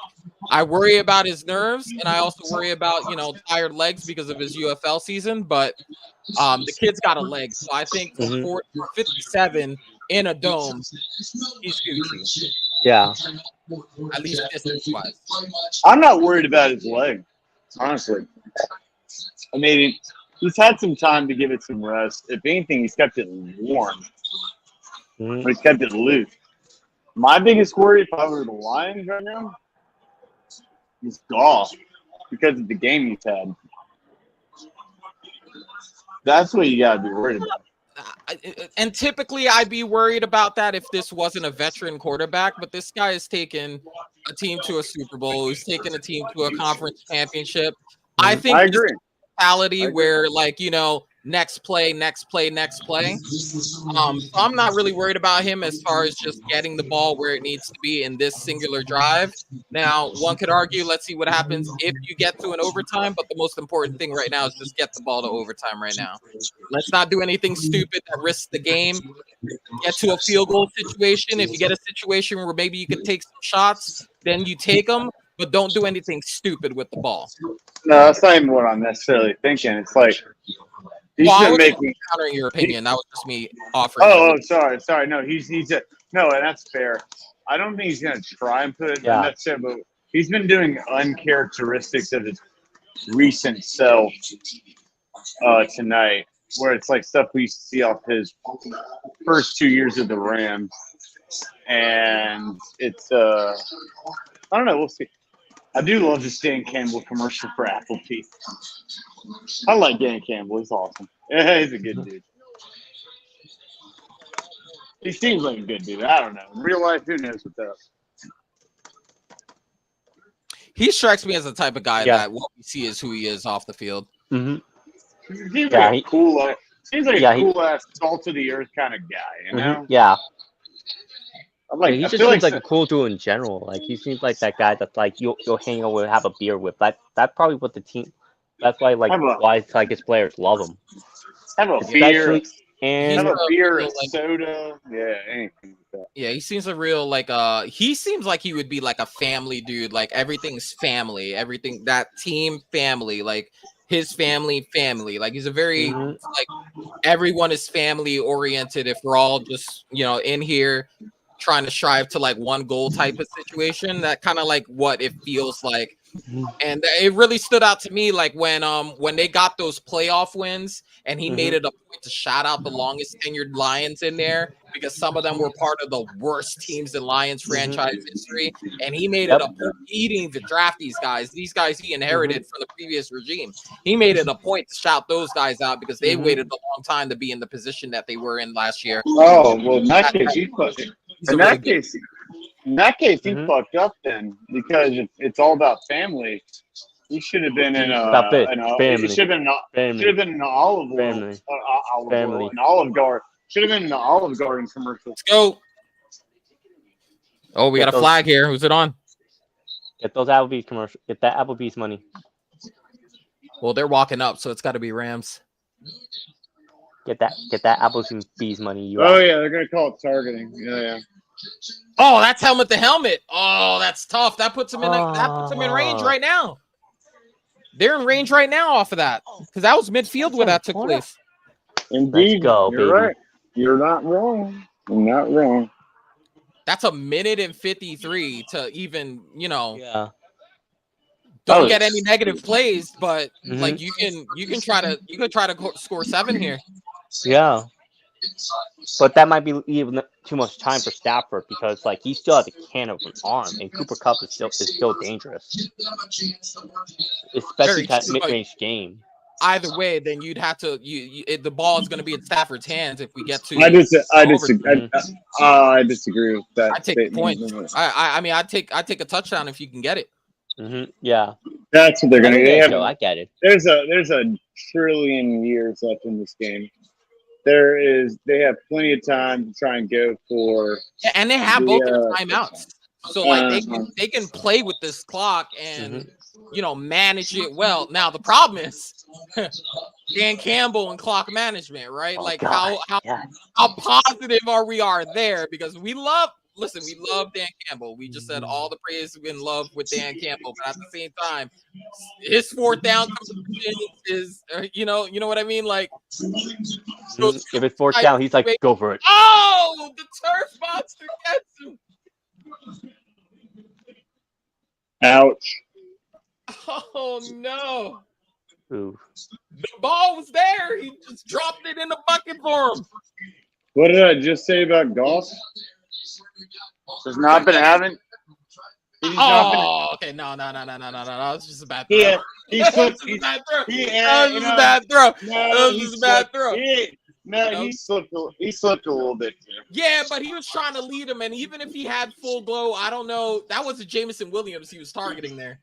I worry about his nerves, and I also worry about, tired legs because of his UFL season, but the kid's got a leg. So I think for 57 in a dome, he's Gucci. Yeah. At least distance-wise. I'm not worried about his leg, honestly. I mean, he's had some time to give it some rest. If anything, he's kept it warm. But he's kept it loose. My biggest worry if I were the Lions right now is golf because of the game he's had. That's what you got to be worried about. And typically I'd be worried about that if this wasn't a veteran quarterback, but this guy has taken a team to a Super Bowl. He's taken a team to a conference championship. I think I agree. Mentality where next play. So I'm not really worried about him as far as just getting the ball where it needs to be in this singular drive. Now, one could argue, let's see what happens if you get to an overtime, but the most important thing right now is just get the ball to overtime right now. Let's not do anything stupid that risks the game. Get to a field goal situation. If you get a situation where maybe you could take some shots, then you take them, but don't do anything stupid with the ball. No, that's not even what I'm necessarily thinking. It's like he's been making countering your opinion. That was just me offering. Oh, sorry. No, and that's fair. I don't think he's gonna try and put it necessarily, but he's been doing uncharacteristics of his recent self tonight, where it's like stuff we used to see off his first 2 years of the Rams, and it's I don't know. We'll see. I do love the Dan Campbell commercial for Applebee's. I like Dan Campbell. He's awesome. Yeah, he's a good dude. He seems like a good dude. I don't know. In real life, who knows what's up? He strikes me as the type of guy that what we see is who he is off the field. Seems like a cool, cool-ass, salt-of-the-earth kind of guy, you know? Yeah. He just seems like a cool dude in general. Like he seems like that guy that's like you'll hang out with, have a beer with. That's probably what the team. That's why why his players love him. Have a beer, a soda, anything like that. Yeah, he seems a real he seems like he would be like a family dude. Like everything's family, everything that team family, like his family. Like he's a very like everyone is family oriented. If we're all just in here trying to strive to like one goal type of situation, that kind of like what it feels like. And it really stood out to me like when they got those playoff wins and he made it a point to shout out the longest tenured Lions in there because some of them were part of the worst teams in Lions franchise history, and he made it a point eating the draft these guys he inherited from the previous regime. He made it a point to shout those guys out because they waited a long time to be in the position that they were in last year. Oh well, in that case, In that case, he fucked up then because it's all about family. He should have been in Stop it. Family. It should have been an olive oil, Family. an Olive Garden. Should have been an Olive Garden commercial. Let's go. Oh, we got a flag here. Who's it on? Get those Applebee's commercial. Get that Applebee's money. Well, they're walking up, so it's got to be Rams. Get that Applebee's money. Yeah, they're gonna call it targeting. Yeah. Oh, that's helmet to helmet. Oh, that's tough. That puts them in. That puts them in range right now. They're in range right now off of that because that was midfield where that took place. Indeed, Let's go, you're baby. right. You're not wrong. You're not wrong. That's a minute and 53 to even, Yeah. Don't get any negative plays, but like you can try to score 7 here. Yeah. But that might be even too much time for Stafford because like he still has a can of an arm and Cooper Kupp is still dangerous. Especially that mid-range game. Either way, then you'd have to the ball is going to be in Stafford's hands if we get to. I disagree with that. I take the point. I mean, I take a touchdown if you can get it. Yeah, that's what they're going to get. I get it. There's a trillion years left in this game. They have plenty of time to try and go for. Yeah, and they have both their timeouts, so like they can play with this clock and manage it well. Now the problem is Dan Campbell and clock management, right? How positive are we there? Because we love Dan Campbell. We just said all the praise we in love with Dan Campbell, but at the same time, his 4th down is you know what I mean? Like if it's 4th down, he's like, go for it. Oh, the turf monster gets him. Ouch. Oh no. Ooh. The ball was there. He just dropped it in the bucket for him. What did I just say about golf? Has not been having. Okay. No. It's just a bad throw. Yeah, That was just a bad throw. He slipped a little bit too. Yeah, but he was trying to lead him, and even if he had full glow, I don't know. That was a Jameson Williams he was targeting there.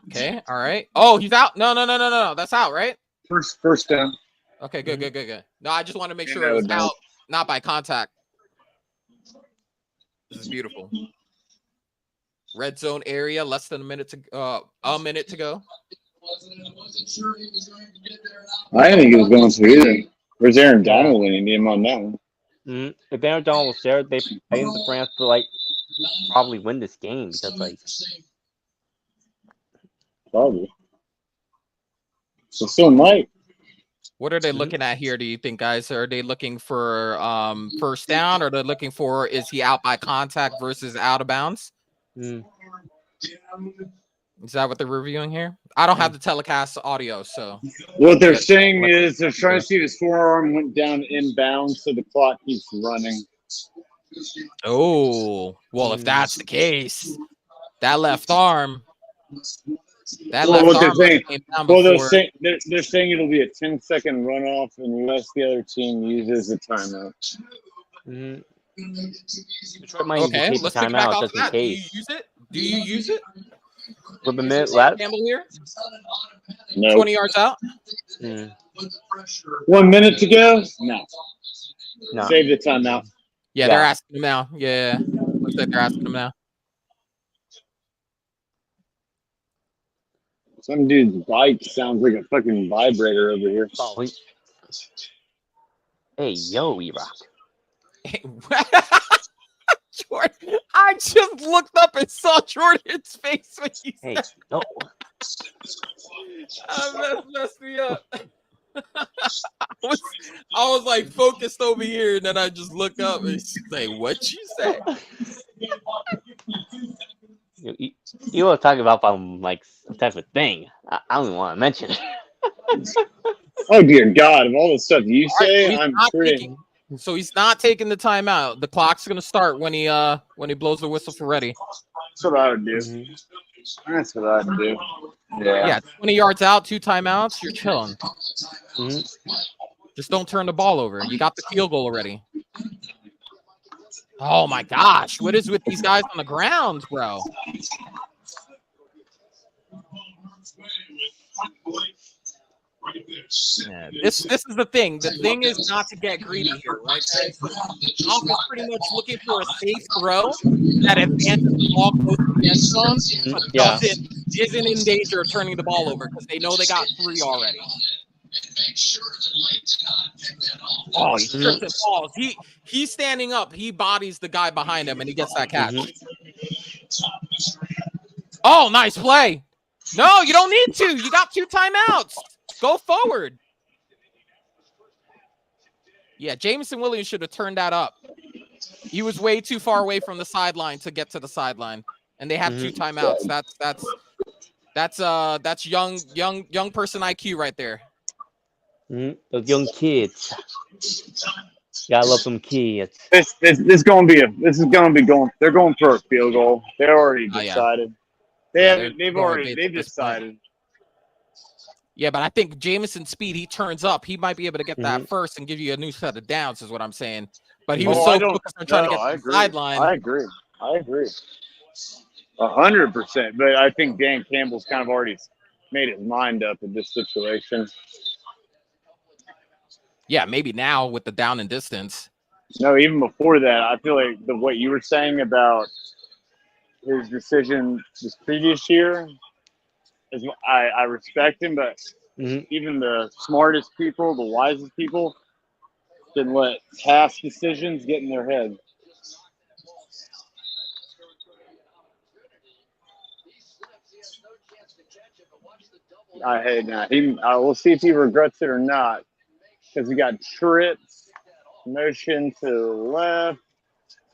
Okay, all right. Oh, he's out. No. That's out, right? First down. Okay, good. No, I just want to make sure it was out, not by contact. This is beautiful. Red zone area, less than a minute to go. I didn't think it was going to either. Where's Aaron Donald when you need him on that one? If Aaron Donald was there, they think the Rams to probably win this game because probably. So still might. What are they looking at here, do you think, guys? Are they looking for first down, or are they looking for is he out by contact versus out of bounds? Is that what they're reviewing here? I don't have the telecast audio, so. What they're saying is they're trying to see if his forearm went down inbound, so the clock keeps running. Oh, well, if that's the case, that left arm. They're saying it'll be a 10-second runoff unless the other team uses a timeout. Okay, let's take back off that. Do you use it? With a minute left. Campbell here? No. 20 yards out? 1 minute to go? No. Save the timeout. Yeah, they're asking him now. Yeah. Looks like they're asking him now. Some dude's bike sounds like a fucking vibrator over here. Oh, hey, yo, E-Rock. Jordan, I just looked up and saw Jordan's face when he said no. That messed me up. I was like focused over here, and then I just look up and she's like, "What you say?" You want to talk about like some type of thing? I don't even want to mention it. Oh dear God! Of all the stuff you say, I'm pretty. So he's not taking the timeout. The clock's gonna start when he blows the whistle for ready. That's what I would do. That's what I'd do. Yeah. 20 yards out, 2 timeouts. You're chilling. Just don't turn the ball over. You got the field goal already. Oh my gosh, what is with these guys on the ground, bro? Yeah, this is the thing. The thing is not to get greedy here, right, guys? Goff is pretty much looking for a safe throw that advances the ball close to the end zone, but isn't in danger of turning the ball over because they know they got 3 already. Oh, he trips and falls. He's standing up. He bodies the guy behind him, and he gets that catch. Oh, nice play. No, you don't need to. You got 2 timeouts. Go forward. Yeah, Jameson Williams should have turned that up. He was way too far away from the sideline to get to the sideline, and they have 2 timeouts. That's young person IQ right there. Those young kids. Gotta love them kids. This is gonna be going. They're going for a field goal. They already decided. They've decided. Yeah, but I think Jameson's speed, he turns up. He might be able to get that first and give you a new set of downs, is what I'm saying. But he was so focused on trying to get to the sideline. I agree. 100%. But I think Dan Campbell's kind of already made his mind up in this situation. Yeah, maybe now with the down and distance. No, even before that, I feel like what you were saying about his decision this previous year, I respect him, but even the smartest people, the wisest people, didn't let past decisions get in their head. We'll see if he regrets it or not, because we got trips, motion to the left,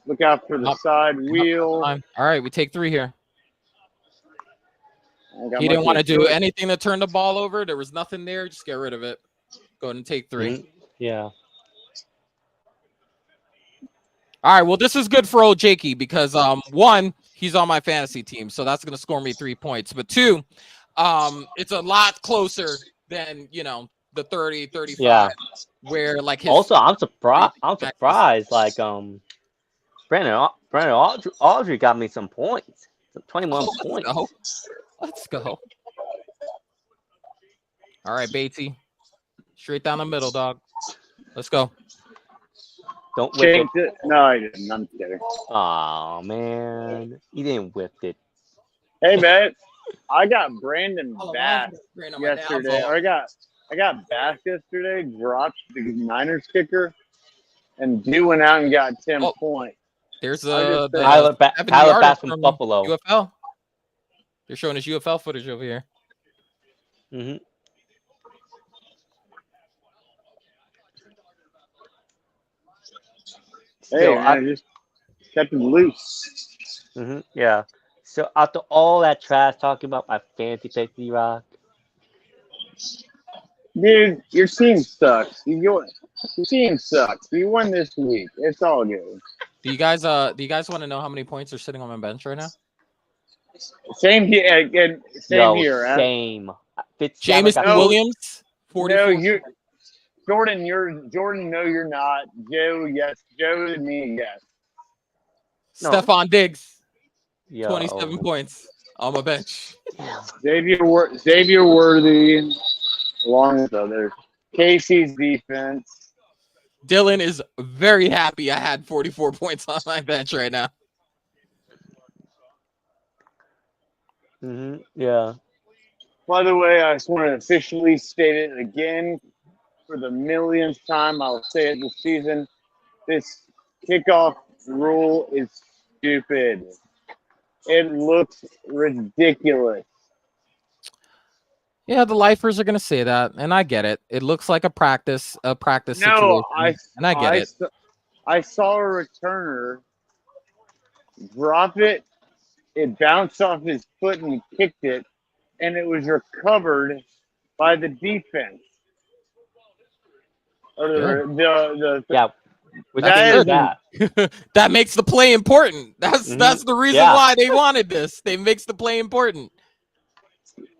look out for the side wheel. All right, we take 3 here. He didn't want to do anything to turn the ball over. There was nothing there. Just get rid of it. Go ahead and take 3. Yeah. All right. Well, this is good for old Jakey because 1, he's on my fantasy team, so that's going to score me 3 points. But 2, it's a lot closer than the 30, 35. Yeah. Where like his also, I'm surprised. Like Brandon Audrey got me some points. 21 points. Let's go. All right, Batesy. Straight down the middle, dog. Let's go. Don't whip it. No, I didn't. I'm kidding. Oh man, he didn't whip it. Hey man, I got Brandon Bass yesterday. Or I got Bass yesterday. Dropped the Niners kicker, and Dew went out and got 10 points. There's Tyler Bass from Buffalo. UFL. They're showing us UFL footage over here. Hey, I just kept him loose. Yeah. So after all that trash talking about my fantasy pick, D-Rock. Dude, your team sucks. Your team sucks. You won this week. It's all good. Do you guys want to know how many points are sitting on my bench right now? Same here. Again, same here. Same. Jameson Williams, 44. No, Jordan. No, you're not. Joe, yes. Joe and me, yes. Stephon Diggs, 27 points on my bench. Xavier Worthy, along with others. Casey's defense. Dylan is very happy I had 44 points on my bench right now. Yeah. By the way, I just want to officially state it again for the millionth time. I'll say it this season. This kickoff rule is stupid. It looks ridiculous. Yeah, the lifers are going to say that, and I get it. It looks like a practice situation, and I get it. I saw a returner drop it. It bounced off his foot and he kicked it, and it was recovered by the defense. That makes the play important. That's the reason why they wanted this. They makes the play important.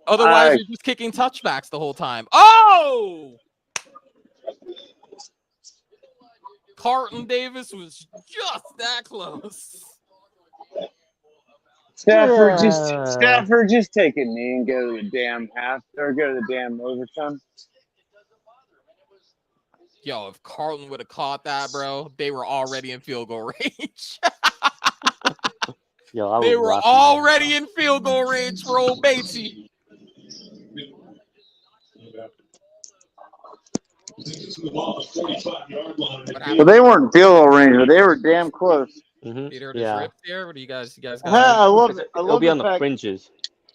Otherwise, you're just kicking touchbacks the whole time. Oh! Carlton Davis was just that close. Stafford just take a knee and go to the damn half or go to the damn overtime. Yo, if Carlton would have caught that, bro, they were already in field goal range. Yo, They were already in field goal range for old Batesy. Well, they weren't in field goal range, but they were damn close. Peter, the drift here. What do you guys got? I love it. I It'll love be the on the fact. fringes.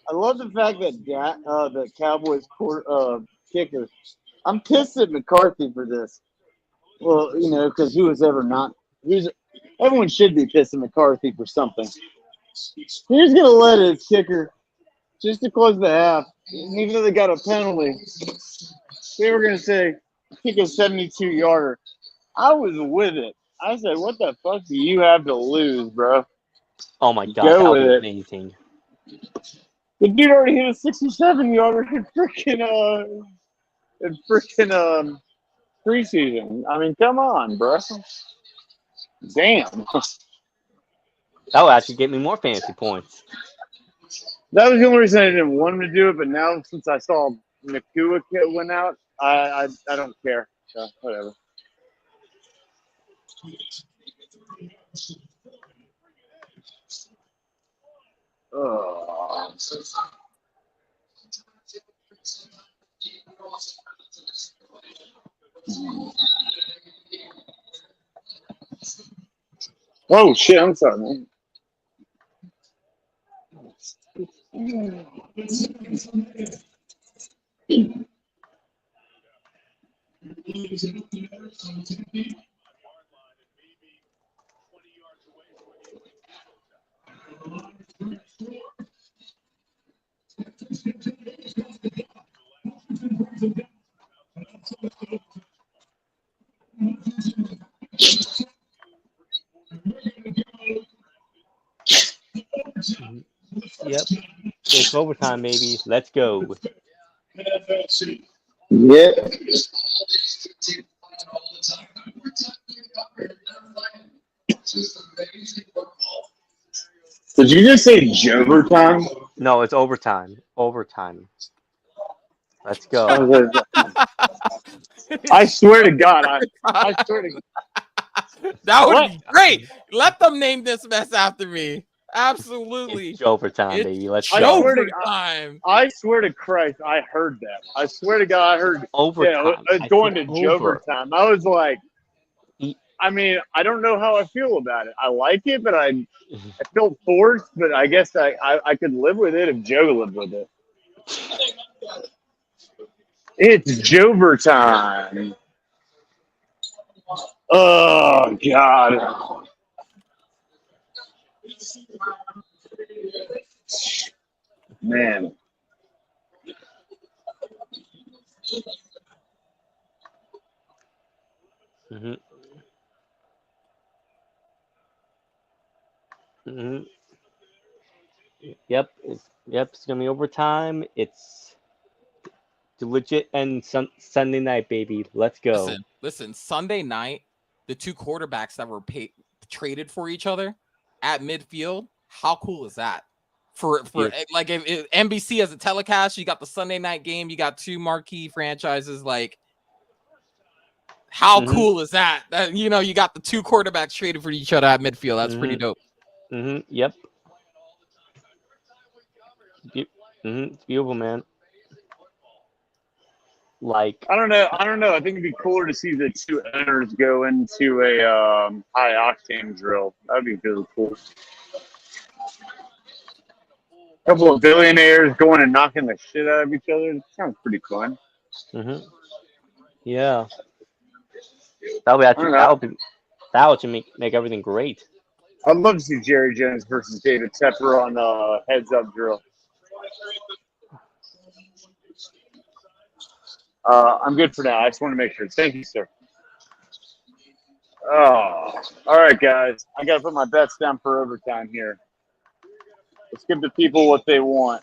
I love the fact that the Cowboys kicker. I'm pissed at McCarthy for this. Well, because everyone should be pissed at McCarthy for something. He's gonna let his kicker just to close the half, and even though they got a penalty, they were gonna say kick a 72-yarder. I was with it. I said, "What the fuck do you have to lose, bro?" Oh my god, Go that with was it. amazing. The dude already hit a 67-yarder in freaking preseason. I mean, come on, bro. Damn. That would actually get me more fantasy points. That was the only reason I didn't want him to do it, but now since I saw Nakua went out, I don't care. So, whatever. Oh. Oh shit! I'm sorry, man. Yep. It's overtime, baby. Let's go. Yeah. Did you just say Jovertime? No, it's overtime. Overtime. Let's go. I swear to God, I swear to God. That would be great. Let them name this mess after me. Absolutely. It's overtime, It's baby. Let's I go. swear to Overtime. I swear to Christ, I heard that. I swear to God, I heard Overtime. it's going to Over. Jovertime. I was like, I mean, I don't know how I feel about it. I like it, but I feel forced. But I guess I could live with it if Joe lived with it. It's Jovertime. Oh God. Man. Mm-hmm. Mm-hmm. Yep. It's gonna be overtime. It's legit and Sunday night, baby. Let's go. Listen. Sunday night, the two quarterbacks that were traded for each other at midfield. How cool is that? Like if NBC has a telecast, you got the Sunday night game. You got two marquee franchises. Like, how cool is that? You got the two quarterbacks traded for each other at midfield. That's pretty dope. Yep. It's beautiful, man. Like, I don't know. I think it'd be cooler to see the two owners go into a high octane drill. That'd be really cool. A couple of billionaires going and knocking the shit out of each other. It sounds pretty fun. Yeah. That would make everything great. I'd love to see Jerry Jones versus David Tepper on heads up drill. I'm good for now. I just want to make sure. Thank you, sir. Oh, all right, guys. I got to put my bets down for overtime here. Let's give the people what they want.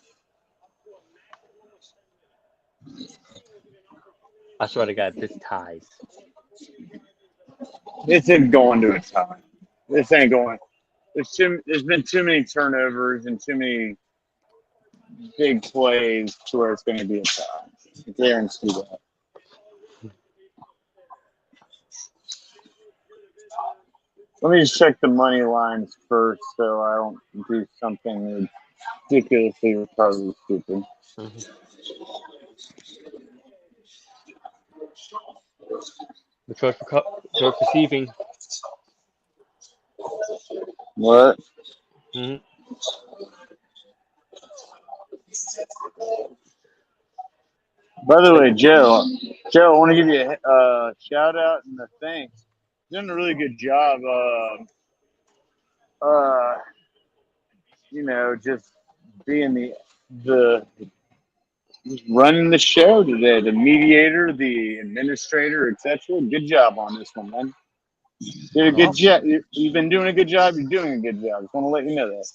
I swear to God, this ties. This ain't going to a tie. This ain't going. There's been too many turnovers and too many big plays to where it's going to be a tie. I guarantee that. Let me just check the money lines first so I don't do something ridiculously retarded stupid. The choice for receiving. What? Mm-hmm. By the way, Joe, I want to give you a shout out and a thanks. You're doing a really good job. Just being the just running the show today, the mediator, the administrator, etc. Good job on this one, man. Did a good job. You've been doing a good job. You're doing a good job. Just want to let you know that.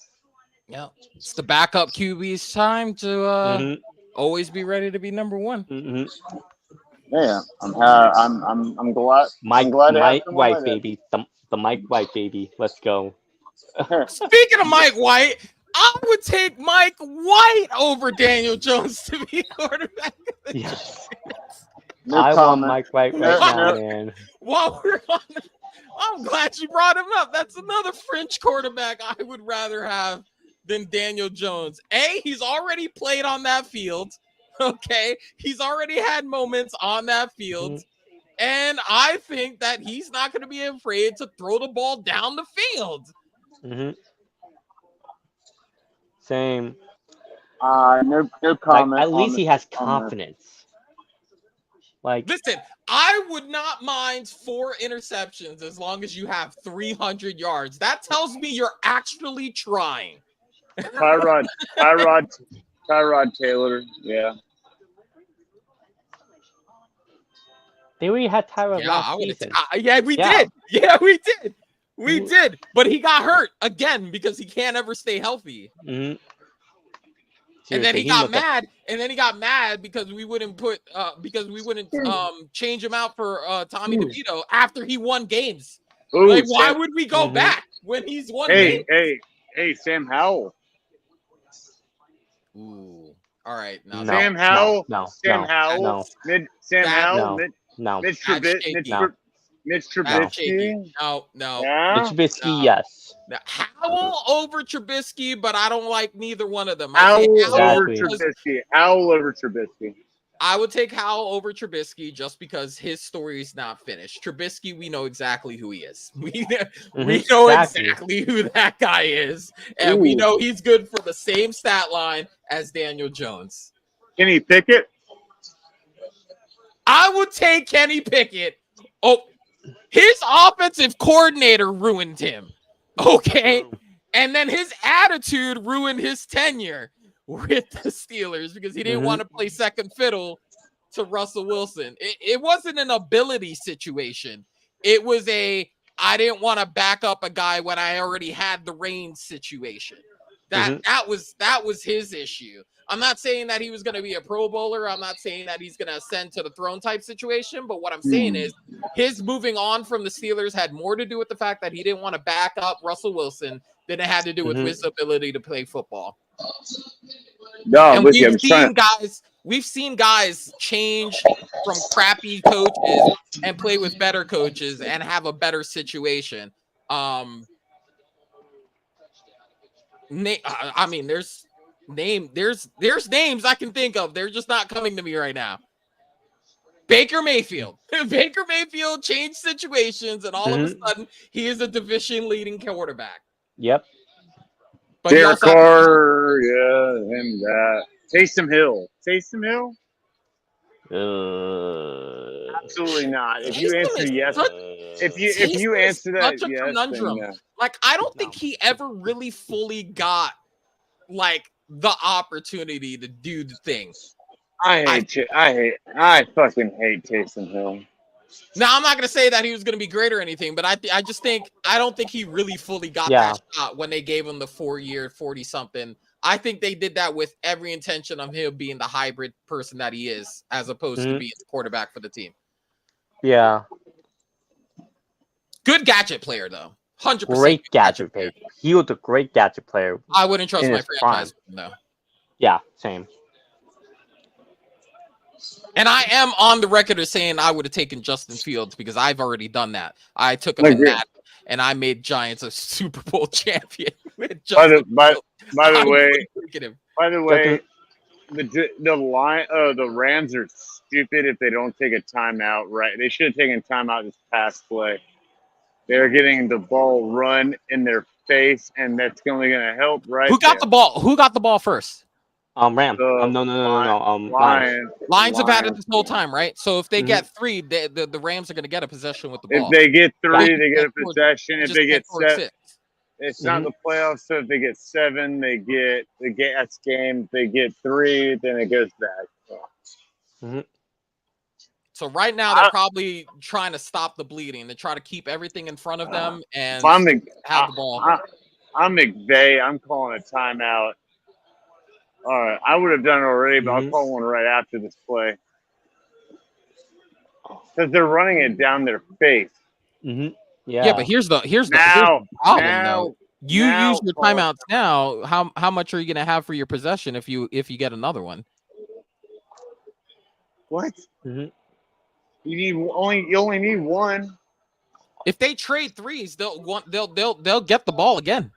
Yeah, it's the backup QB's time to always be ready to be number one. Mm-hmm. Yeah, I'm glad. I'm glad to have Mike someone White, like baby. The Mike White, baby. Let's go. Speaking of Mike White, I would take Mike White over Daniel Jones to be quarterback. Yes. No I comment. want Mike White right now, man. While we're on, I'm glad you brought him up. That's another French quarterback I would rather have than Daniel Jones. He's already played on that field. Okay, he's already had moments on that field. Mhm. And I think that he's not going to be afraid to throw the ball down the field. Mm-hmm. Same. No comment. Like, at least he has on confidence. Like, listen, I would not mind 4 interceptions as long as you have 300 yards. That tells me you're actually trying. Tyrod Taylor. Yeah. they already had Tyrod last season. Yeah, we did. Yeah, we did. We did. But he got hurt again because he can't ever stay healthy. Mm-hmm. And then he got mad. And then he got mad because we wouldn't change him out for Tommy DeVito after he won games. Ooh, like, why would we go back when he's won games? Hey, Sam Howell. Ooh. All right. No, Sam Howell. No. Sam Howell. No. Sam Howell. No. Mitch Trubisky. Mitch Trubisky. No. Yeah? Mitch Trubisky, No. yes. Now, Howell over Trubisky, but I don't like neither one of them. Howell over Trubisky. I would take Howell over Trubisky just because his story is not finished. Trubisky, we know exactly who he is. We know exactly who that guy is. And we know he's good for the same stat line as Daniel Jones. Kenny Pickett? I would take Kenny Pickett. Oh, his offensive coordinator ruined him. Okay. And then his attitude ruined his tenure with the Steelers because he didn't want to play second fiddle to Russell Wilson. It wasn't an ability situation. It was I didn't want to back up a guy when I already had the reins situation. That was his issue. I'm not saying that he was going to be a Pro Bowler. I'm not saying that he's going to ascend to the throne type situation. But what I'm saying is his moving on from the Steelers had more to do with the fact that he didn't want to back up Russell Wilson than it had to do with his ability to play football. No, and we've seen guys change from crappy coaches and play with better coaches and have a better situation. I mean, there's names I can think of. They're just not coming to me right now. Baker Mayfield. Baker Mayfield changed situations, and all of a sudden, he is a division-leading quarterback. Yep. But Derek Carr, him that. Taysom Hill. Absolutely not. If you answer yes, if you answer that such a yes, conundrum. then, Like, I don't think he ever really fully got like the opportunity to do the thing. I fucking hate Taysom Hill. Now, I'm not going to say that he was going to be great or anything, but I don't think he really fully got that shot when they gave him the 4-year, 40-something. I think they did that with every intention of him being the hybrid person that he is, as opposed to being the quarterback for the team. Yeah. Good gadget player though. 100% Great gadget player. He was a great gadget player. I wouldn't trust in my his franchise prime. with him, though. Yeah, same. And I am on the record as saying I would have taken Justin Fields because I've already done that. I took him in Agree. that, and I made Giants a Super Bowl champion with By Justin Fields. the I way, would've taken him. the Rams are stupid if they don't take a timeout. Right, they should have taken a timeout this past play. They're getting the ball run in their face, and that's only going to help. Right? Who got the ball? Who got the ball first? Ram. The No. Lions. Lions have had it this whole time, right? So if they get 3, the Rams are going to get a possession with the ball. If they get 3, Lions they get a can't score- possession. If they get score 7, 6. it's not the playoffs. So if they get 7, they get that's game. If they get 3, then it goes back. So right now they're probably trying to stop the bleeding. They try to keep everything in front of them and have the ball. I'm McVay. I'm calling a timeout. All right, I would have done it already, but I'll call one right after this play because they're running it down their face. Yeah, but here's the problem though. You use your timeouts now. How much are you going to have for your possession if you get another one? What? You only need one. If they trade 3s, they'll get the ball again.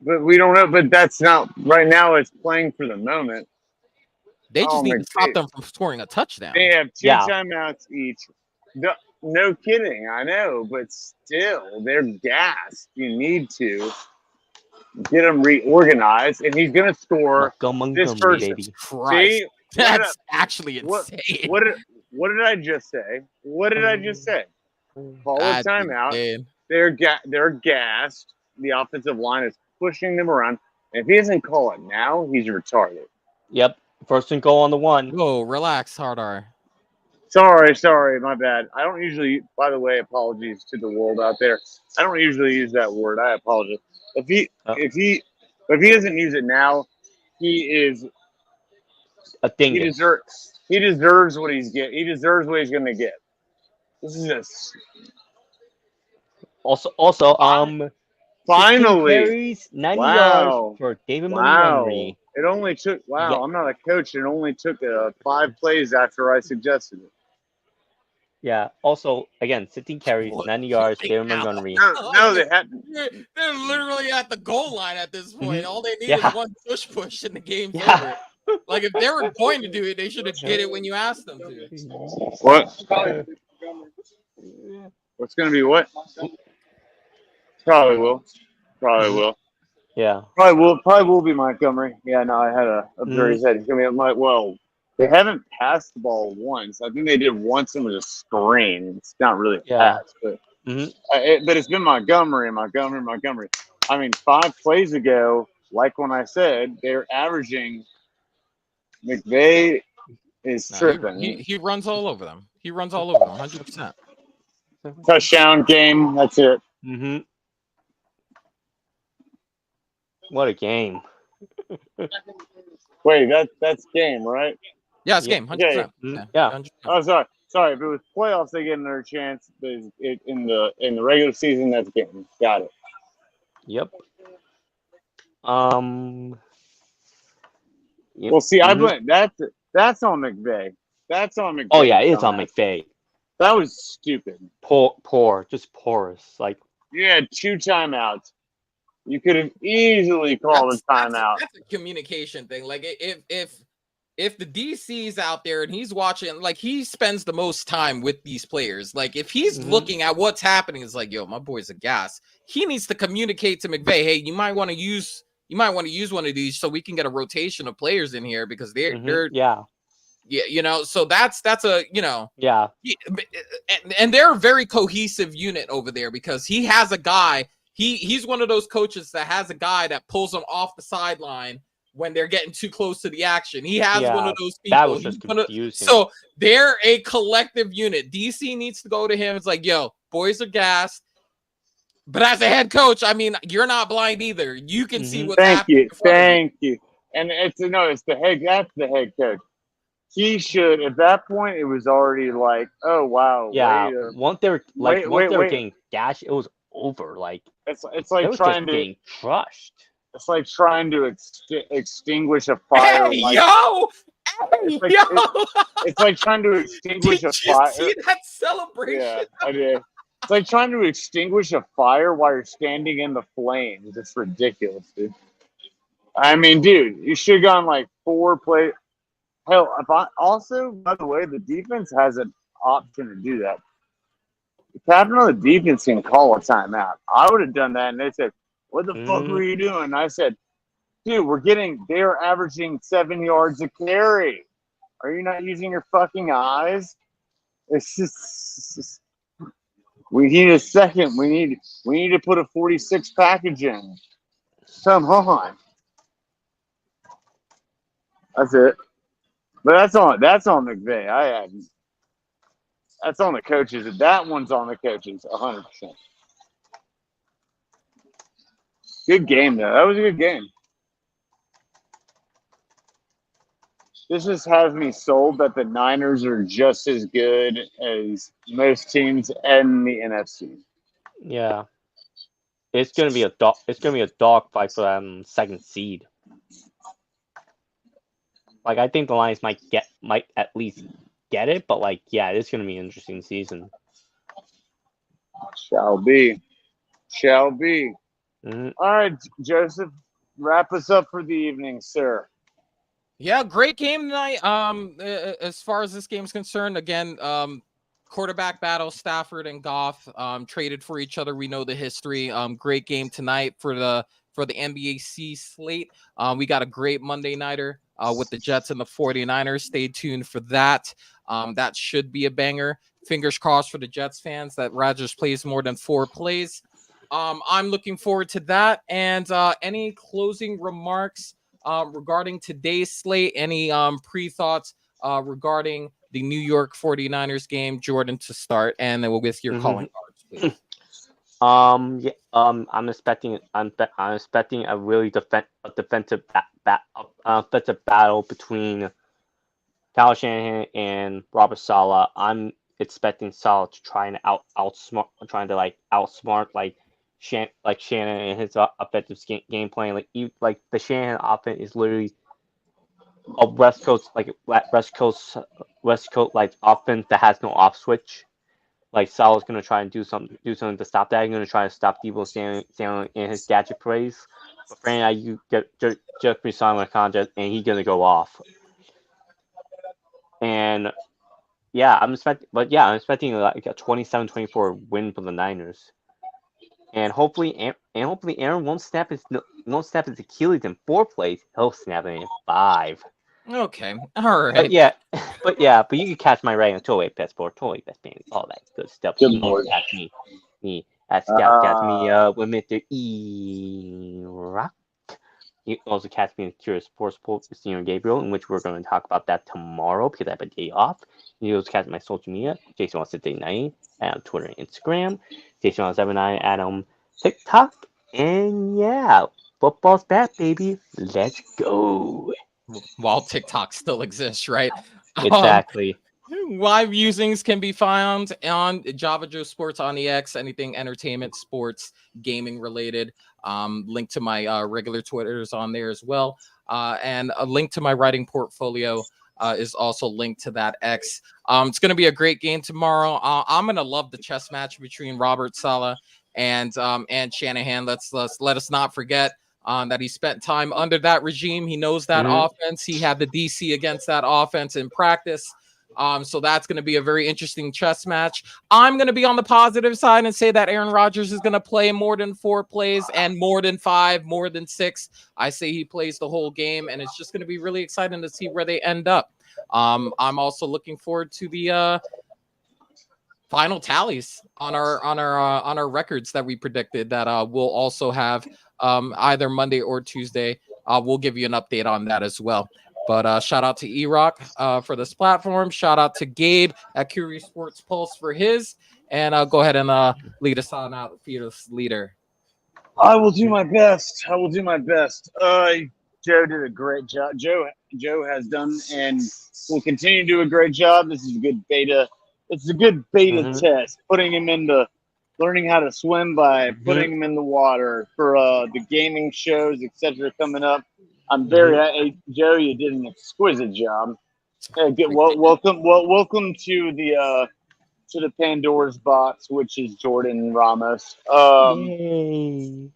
But we don't know. But that's not right now. It's playing for the moment. They just need to stop them from scoring a touchdown. They have 2 timeouts each. No kidding. I know, but still, they're gassed. You need to get them reorganized, and he's going to score this first. Baby. Christ. That's actually insane. What did I just say? What did I just say? Call a timeout. Insane. They're gassed. The offensive line is pushing them around. And if he doesn't call it now, he's retarded. Yep. First and goal on the 1. Whoa, relax, Hard R. Sorry, my bad. I don't usually. By the way, apologies to the world out there. I don't usually use that word. I apologize. If he doesn't use it now, he is a thing. He deserves what he's get. He deserves what he's going to get. This is just also finally carries, 90 yards for David Montgomery. It only took I'm not a coach. It only took 5 plays after I suggested it. Yeah. Also, again, 16 carries, 90 yards, David Montgomery. No, they had. They're literally at the goal line at this point. All they need is one push, and the game's over. Like if they were going to do it, they should have did it when you asked them to. What? What's going to be what? Probably will. Yeah. Probably will be Montgomery. Yeah, no, I had a very head. He's going to be they haven't passed the ball once. I think they did once and it was a screen. It's not really a pass, but but it's been Montgomery. I mean, 5 plays ago, like when I said, they're averaging. McVay is tripping. He runs all over them. 100%. Touchdown game. That's it. What a game. Wait, that's game, right? Yeah, it's game. 100%. Yeah. 100%. Oh, sorry. If it was playoffs, they get another chance. But in the regular season, that's game. Got it. Yep. Yep. Well, see, I blame that's on McVay. That's on McVay. Oh yeah, it's on McVay. That was stupid. Poor, just porous. Like you had 2 timeouts. You could have easily called a timeout. That's a communication thing. Like if the DC's out there and he's watching, like he spends the most time with these players. Like if he's looking at what's happening, it's like, yo, my boy's a gas. He needs to communicate to McVay, hey, you might want to use one of these so we can get a rotation of players in here because they're so that's a and they're a very cohesive unit over there because he has a guy. He's one of those coaches that has a guy that pulls them off the sideline when they're getting too close to the action. He has one of those people. That was just confusing. So they're a collective unit. DC needs to go to him. It's like, yo, boys are gassed. But as a head coach, I mean, you're not blind either. You can see what's happening. Thank you. And it's the head. That's the head coach. he should. At that point, it was already like, oh wow, Yeah, wait, once they were wait, once they were wait. getting gashed, it was over. Like It's they like was just trying to. getting crushed. It's like trying to extinguish a fire. Hey, Like yo! it's Hey, like yo! it's like trying to Did extinguish a you fire. see that celebration? Yeah, I did. It's like trying to extinguish a fire while you're standing in the flames. It's ridiculous, dude. I mean, dude, you should have gone like 4 play. Hell, also, by the way, the defense has an option to do that. The captain of the defense can call a timeout. I would have done that, and they said, "What the fuck were you doing?" And I said, "Dude, they're averaging 7 yards a carry. Are you not using your fucking eyes?" It's just we need a second. We need to put a 46 package in. Come on. That's it. But that's on McVay. That's on the coaches. That one's on the coaches, 100%. Good game though. That was a good game. This just has me sold that the Niners are just as good as most teams in the NFC. Yeah, it's gonna be a dog. It's gonna be a dog fight for second seed. Like I think the Lions might at least get it, but like yeah, it's gonna be an interesting season. Shall be. Mm-hmm. All right, Joseph, wrap us up for the evening, sir. Yeah, great game tonight. As far as this game's concerned, again, quarterback battle, Stafford and Goff traded for each other. We know the history. Great game tonight for the NBAC slate. We got a great Monday nighter with the Jets and the 49ers. Stay tuned for that. That should be a banger. Fingers crossed for the Jets fans that Rodgers plays more than 4 plays. I'm looking forward to that. And any closing remarks regarding today's slate? Any pre-thoughts regarding the New York 49ers game, Jordan, to start, and then we'll with your calling cards, please. Yeah, I'm expecting a really defensive battle between Kyle Shanahan and Robert Saleh. I'm expecting Saleh to try and outsmart Shannon and his offensive game plan. Like the Shanahan offense is literally a West Coast like offense that has no off switch. Like Saleh's gonna try and do something to stop that. He's gonna try to stop Debo Samuel in his gadget plays. But Brandon, you just re-signed with contract, and he's gonna go off. And yeah, I'm expecting like a 27-24 win for the Niners. And hopefully Aaron won't snap his Achilles in 4 plays. He'll snap it in 5. Okay, all right. But you can catch my writing on Totally Best Sport, Totally Best Band, all that good stuff. Good You Lord. can catch me at ScOutCast with Mr. E-Rock. You can also catch me in Curious Sports Post with Senior Gabriel, in which we're going to talk about that tomorrow because I have a day off. You can also catch my social media, Jason169 at Twitter and Instagram, Jason179 at TikTok, and yeah, football's back, baby. Let's go. While TikTok still exists, right? Exactly. Live musings can be found on Java Joe Sports on the X, anything entertainment, sports, gaming related. Link to my regular Twitters on there as well. And a link to my writing portfolio is also linked to that X. It's going to be a great game tomorrow. I'm going to love the chess match between Robert Saleh and Shanahan. Let us not forget that he spent time under that regime. He knows that offense. He had the DC against that offense in practice. So that's going to be a very interesting chess match. I'm going to be on the positive side and say that Aaron Rodgers is going to play more than 4 plays and more than 5, more than 6. I say he plays the whole game, and it's just going to be really exciting to see where they end up. I'm also looking forward to the final tallies on our records that we predicted that we'll also have either Monday or Tuesday. We'll give you an update on that as well. But shout out to E-Rock for this platform. Shout out to Gabe at Curious Sports Pulse for his. And go ahead and lead us on out, fearless leader. I will do my best. Joe did a great job. Joe has done and will continue to do a great job. This is a good beta. It's a good beta test. Putting him into learning how to swim by putting him in the water for the gaming shows, etc. coming up. I'm very hey, Joe. You did an exquisite job. Hey, welcome to the Pandora's box, which is Jordan Ramos. Yay.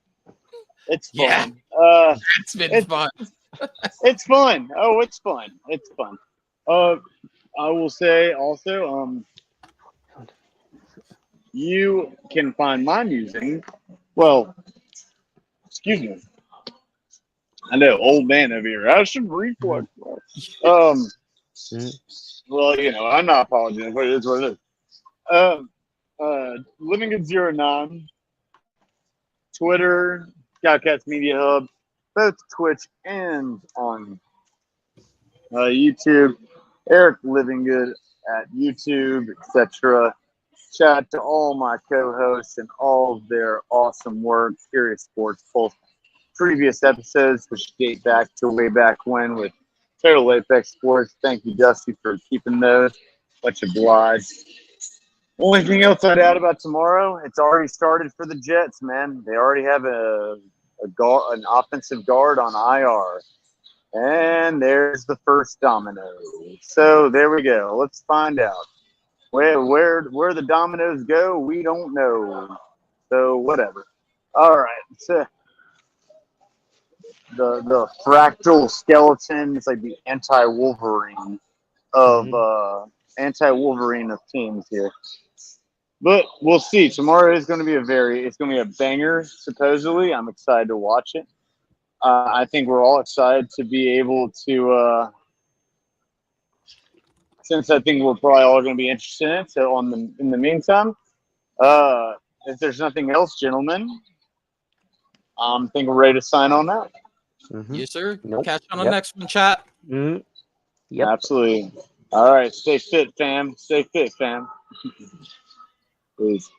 It's Yeah. fun. It's been fun. It's fun. Oh, it's fun. It's fun. I will say also, you can find my music. Well, excuse me. I know, old man over here. I should reflect. Well, I'm not apologizing, but it is what it is. Living at 09, Twitter, ScOutCast Media Hub, both Twitch and on YouTube. Eric Living Good at YouTube, etc. Shout out to all my co-hosts and all of their awesome work. Serious Sports Pulse. Previous episodes, which date back to way back when with Total Apex Sports. Thank you, Dusty, for keeping those. Much obliged. Only thing else I'd add about tomorrow, it's already started for the Jets, man. They already have an offensive guard on IR. And there's the first domino. So there we go. Let's find out. Where the dominoes go, we don't know. So whatever. All right. So the fractal skeleton is like the anti-Wolverine of teams here. But we'll see. Tomorrow is going to be a banger, supposedly. I'm excited to watch it. I think we're all excited to be able to, since I think we're probably all going to be interested in it. So in the meantime, if there's nothing else, gentlemen, I think we're ready to sign on out. Yes, sir. Nope. Catch you on the next one, chat. Yep. Absolutely. All right. Stay fit, fam. Stay fit, fam. Please.